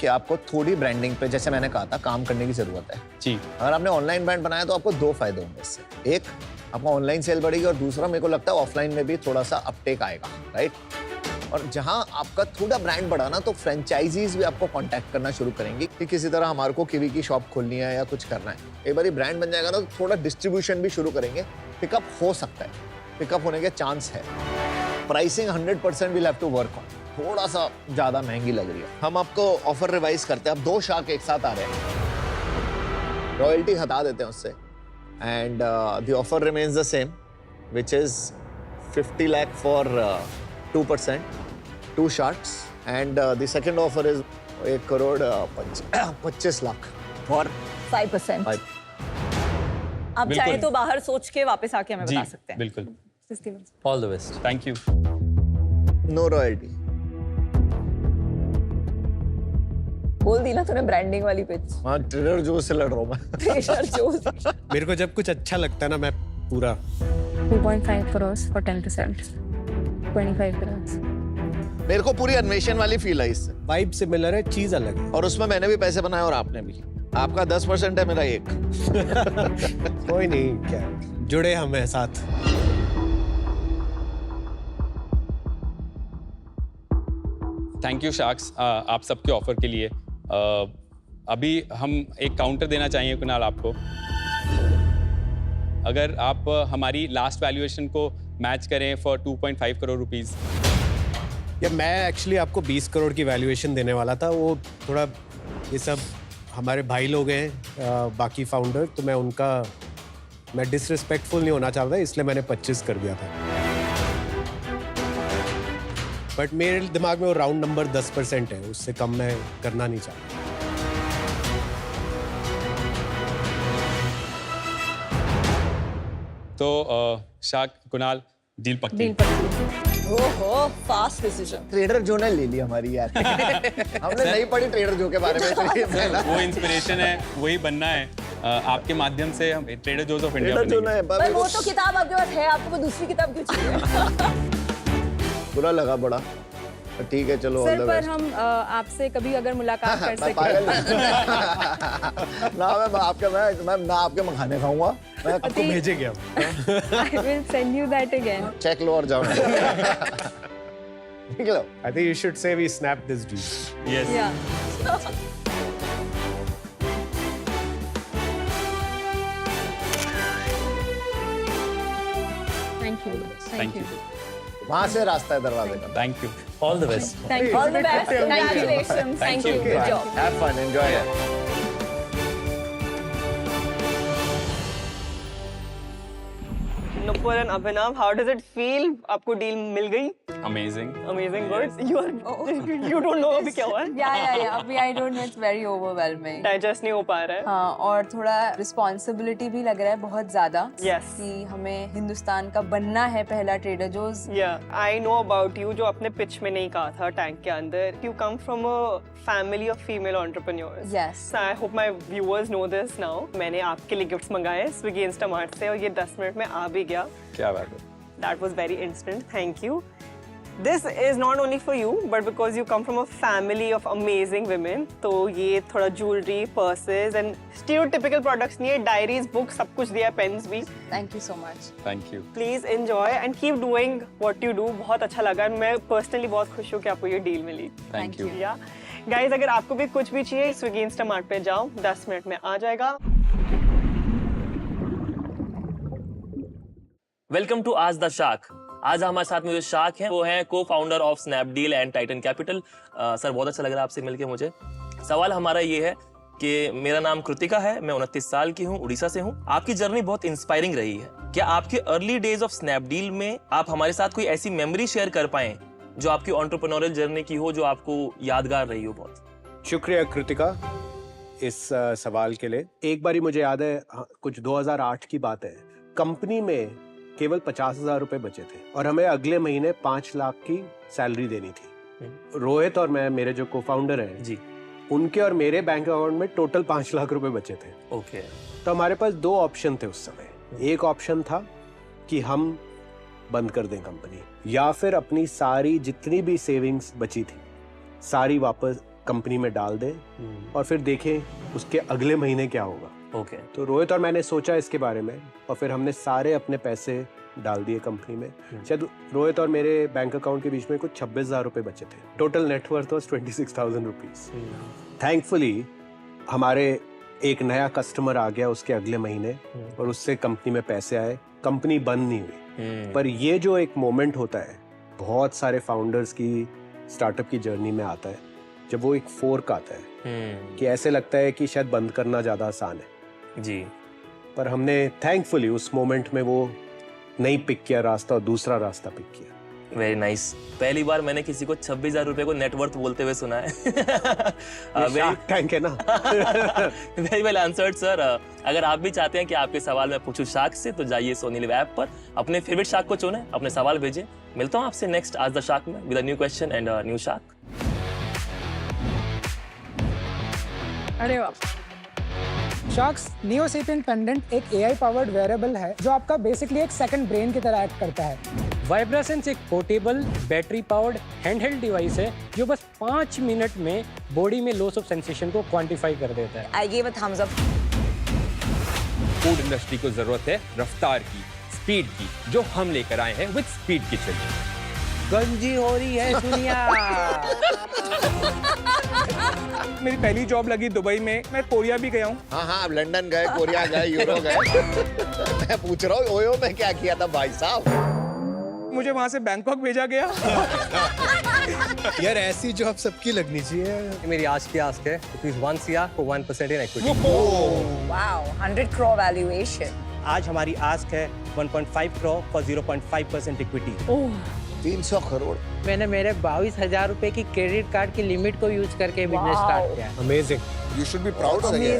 कि आपको थोड़ी ब्रांडिंग पे, जैसे मैंने कहा था, काम करने की जरूरत है जी। अगर आपने ऑनलाइन ब्रांड बनाया तो आपको 2 फायदे होंगे इससे। एक, आपका ऑनलाइन सेल बढ़ेगी, और दूसरा मेरे को लगता है ऑफलाइन में भी थोड़ा सा अपटेक आएगा, राइट? और जहां आपका थोड़ा ब्रांड बढ़ा ना, तो फ्रेंचाइजीज भी आपको कांटेक्ट करना शुरू करेंगे कि किसी तरह हमारे को कीवी की शॉप खोलनी है या कुछ करना है। एक बार ब्रांड बन जाएगा ना, तो थोड़ा डिस्ट्रीब्यूशन भी शुरू करेंगे। पिकअप हो सकता है, पिकअप होने के चांस है। Pricing 100% will have to work on. थोड़ा सा ज्यादा महंगी लग रही है। हम आपको ऑफर रिवाइज करते हैं। अब 2 शार्क एक साथ आ रहे हैं, रॉयल्टी हटा देते हैं उससे, and the offer remains the same, which is 50 lakh for 2%, 2 sharks, and the second offer is 1 crore 25 lakh for 5%। आप चाहे तो बाहर सोच के वापस आके हमें बता सकते हैं। बिल्कुल। All the best. Thank you. No royalty. बोल दी ना तूने ब्रांडिंग वाली पिच। हाँ, ट्रेडर जोस से लड़ रहा हूँ मैं। ट्रेडर जोस। मेरे को जब कुछ अच्छा लगता है ना, मैं पूरा 2.5 crores for 10%, 25 crores। मेरे को पूरी अन्वेषण वाली फील है इससे। वाइब सिमिलर है, चीज अलग है। और उसमें मैंने भी पैसे बनाए और आपने भी। आपका 10% है, मेरा 1। कोई नहीं, क्या जुड़े हम हैं साथ। थैंक यू शार्क्स, आप सबके ऑफर के लिए। अभी हम एक काउंटर देना चाहिए कुणाल आपको। अगर आप हमारी लास्ट वैल्यूएशन को मैच करें फॉर 2.5 करोड़ रुपीस। या मैं एक्चुअली आपको 20 करोड़ की वैल्यूएशन देने वाला था। वो थोड़ा, ये सब हमारे भाई लोग हैं बाकी फाउंडर, तो मैं डिसरिस्पेक्टफुल नहीं होना चाहता, इसलिए मैंने 25 कर दिया था। बट मेरे दिमाग में वो राउंड नंबर 10% है, उससे कम मैं करना नहीं चाहता। तो शार्क, कुणाल, डील पक्की। ओहो, फास्ट डिसीजन। ट्रेडर जो ने ले ली हमारी यार। हमने नहीं पढ़ी ट्रेडर जो के बारे में। वो इंस्पिरेशन है, वही बनना है। आपके माध्यम से हम ट्रेडर जोस ऑफ इंडिया बनेंगे। पर वो तो किताब आपके पास है, आपको दूसरी किताब क्यों चाहिए? बुरा लगा बड़ा, ठीक है चलो सर पर हम आपसे कभी अगर मुलाकात कर सकें ना मैं आपके मखाने खाऊंगा, मैं आपको भेजेंगे हम। I will send you that again. Check लो और जाओ। निकलो। I think you should say we snapped this deal. Yes. Yeah. Thank you. Thank you. वहाँ से रास्ता है दरवाजे का। Thank you. All the best. Thank you. All the best. Congratulations. Thank you. Good job. Have fun. Enjoy it. Nupur and Abhinav, how does it feel? आपको deal मिल गई? Amazing. Amazing, good. You don't know अभी क्या हुआ है? Yeah. अभी I don't know. It's very overwhelming. Digest नहीं हो पा रहा है. हाँ, और थोड़ा रिस्पॉन्सिबिलिटी भी लग रहा है बहुत ज्यादा। Yes. कि हमें हिंदुस्तान का बनना है पहला Trader Joe's. Yeah, I know about you जो अपने पिच में नहीं कहा था टैंक के अंदर. You come from a family of female entrepreneurs. Yes. So I hope my viewers know this now. मैंने आपके लिए गिफ्ट्स मंगाए स्विगी इंस्टामार्ट से और ये 10 मिनट में आ भी गया. क्या बात है? That was very instant. Thank you. This is not only for you, but because you come from a family of amazing women. तो ये थोड़ा jewelry, purses and stereotypical products नहीं है, diaries, books, सब कुछ दिया, pens भी. Thank you so much. Thank you. Please enjoy and keep doing what you do. बहुत अच्छा लगा. मैं personally बहुत खुश हूँ कि आपको ये deal milli. Thank you. Yeah. Guys, अगर आपको भी कुछ भी चाहिए, स्विगी इंस्टामार्ट पे जाओ, 10 मिनट में आ जाएगा. वेलकम टू आज द शार्क। आज हमारे साथ में जो शार्क हैं वो हैं को founder of Snapdeal and Titan capital. Sir बहुत अच्छा लग रहा है आपसे मिलके मुझे। सवाल हमारा ये है कि मेरा नाम कृतिका है, मैं 29 साल की हूँ, उड़ीसा से हूँ। आपकी जर्नी बहुत इंस्पायरिंग रही है। क्या आपके अर्ली डेज ऑफ स्नैपडील में आप हमारे साथ कोई ऐसी मेमोरी शेयर कर पाएं जो आपकी एंटरप्रेन्योरियल जर्नी की हो, जो आपको यादगार रही हो बहुत? शुक्रिया कृतिका इस सवाल के लिए। एक बारी मुझे याद है, कुछ 2008 की बात है, कंपनी में केवल 50,000 रुपए बचे थे और हमें अगले महीने 5 लाख की सैलरी देनी थी। रोहित और मैं, मेरे जो को फाउंडर हैं जी, उनके और मेरे बैंक अकाउंट में टोटल 5 लाख रुपए बचे थे। ओके। तो हमारे पास 2 ऑप्शन थे उस समय। एक ऑप्शन था कि हम बंद कर दें कंपनी, या फिर अपनी सारी जितनी भी सेविंग्स बची थी सारी वापस कंपनी में डाल दें और फिर देखें उसके अगले महीने क्या होगा। ओके। तो रोहित और मैंने सोचा इसके बारे में और फिर हमने सारे अपने पैसे डाल दिए कंपनी में। शायद रोहित और मेरे बैंक अकाउंट के बीच में कुछ 26,000 रुपए बचे थे। Total net worth was 26,000 rupees. Thankfully हमारे एक नया कस्टमर आ गया उसके अगले महीने और उससे कंपनी में पैसे आए, कंपनी बंद नहीं हुई। पर ये जो एक मोमेंट होता है बहुत सारे फाउंडर्स की स्टार्टअप की जर्नी में आता है, जब वो एक फोर्क आता है कि ऐसे लगता है कि शायद बंद करना ज्यादा आसान है जी, पर हमने थैंकफुली उस मोमेंट में वो नहीं पिक किया रास्ता और दूसरा रास्ता पिक किया। Very nice. पहली बार मैंने किसी को 26,000 रुपए को नेटवर्थ बोलते हुए सुना है। थैंक है ना। Very well answered sir. अगर आप भी चाहते हैं कि आपके सवाल मैं पूछूं शार्क से, तो जाइए सोनी लिव ऐप पर अपने फेवरेट शार्क को चुनें, अपने सवाल भेजें। मिलता हूं आपसे नेक्स्ट आज द शार्क में with a new question and new shark. अरे वाह। शार्क्स नियोसेपियन पेंडेंट एक AI पावर्ड वेयरेबल है जो आपका बेसिकली एक सेकंड ब्रेन की तरह एक्ट करता है। वाइब्रेसेंस एक portable battery powered handheld device है जो बस 5 मिनट में बॉडी में लॉस ऑफ सेंसेशन को क्वांटिफाई कर देता है। I gave a thumbs up. Food industry को जरूरत है रफ्तार की, स्पीड की, जो हम लेकर आए हैं विद स्पीड किचन। गंजी हो रही है दुनिया। मेरी पहली जॉब लगी दुबई में, मैं कोरिया भी गया हूँ। हाँ, आप लंदन गए, कोरिया गए, यूरोप गए। मैं पूछ रहा हूँ ओयो में क्या किया था भाई साहब? मुझे वहाँ से बैंकॉक भेजा गया। यार ऐसी जॉब सबकी लगनी चाहिए। मेरी आज की आस्क है rupees 1 CR for 1% in equity. Wow, 100 crore valuation. आज हमारी आस्क है 1.5 करोड़ for 0.5% इक्विटी। 300 करोड़। मैंने मेरे 22,000 रुपए की क्रेडिट कार्ड की लिमिट को यूज करके बिजनेस स्टार्ट किया। Amazing. You should be proud of it।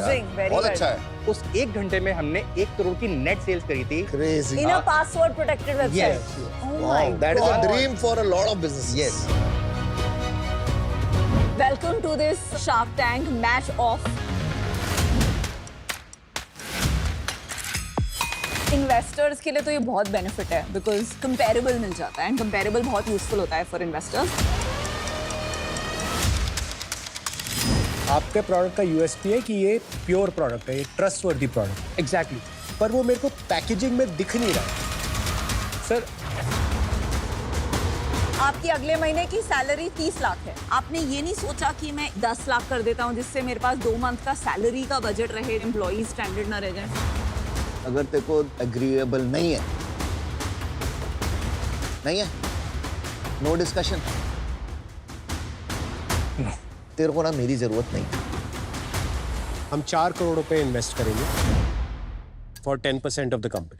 बहुत अच्छा है। उस 1 घंटे में हमने 1 करोड़ की नेट सेल्स करी थी। Crazy। In a password protected website. Yes. Oh Wow, my that is a God. dream for a lot of businesses। Yes। Welcome to this Shark Tank match off. Investors के लिए तो ये बहुत benefit है because comparable मिल जाता है and comparable बहुत useful होता है फॉर इन्वेस्टर्स। आपके प्रोडक्ट का यूएसपी है कि ये प्योर प्रोडक्ट है, ये ट्रस्टवर्दी प्रोडक्ट। एग्जैक्टली। पर वो मेरे को पैकेजिंग में दिख नहीं रहा है। सर, आपकी अगले महीने की सैलरी 30 लाख है, आपने ये नहीं सोचा कि मैं 10 लाख कर देता हूँ जिससे मेरे पास 2 मंथ का सैलरी का बजट रहे, एम्प्लॉई स्ट्रैंडेड ना रह जाए? अगर तेरे को एग्रीएबल नहीं है, नो डिस्कशन। तेरे को ना मेरी जरूरत नहीं। हम 4 करोड़ रुपए इन्वेस्ट करेंगे for 10% of the company.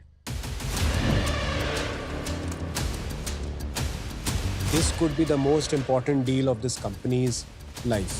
This could be the most important deal of this company's life.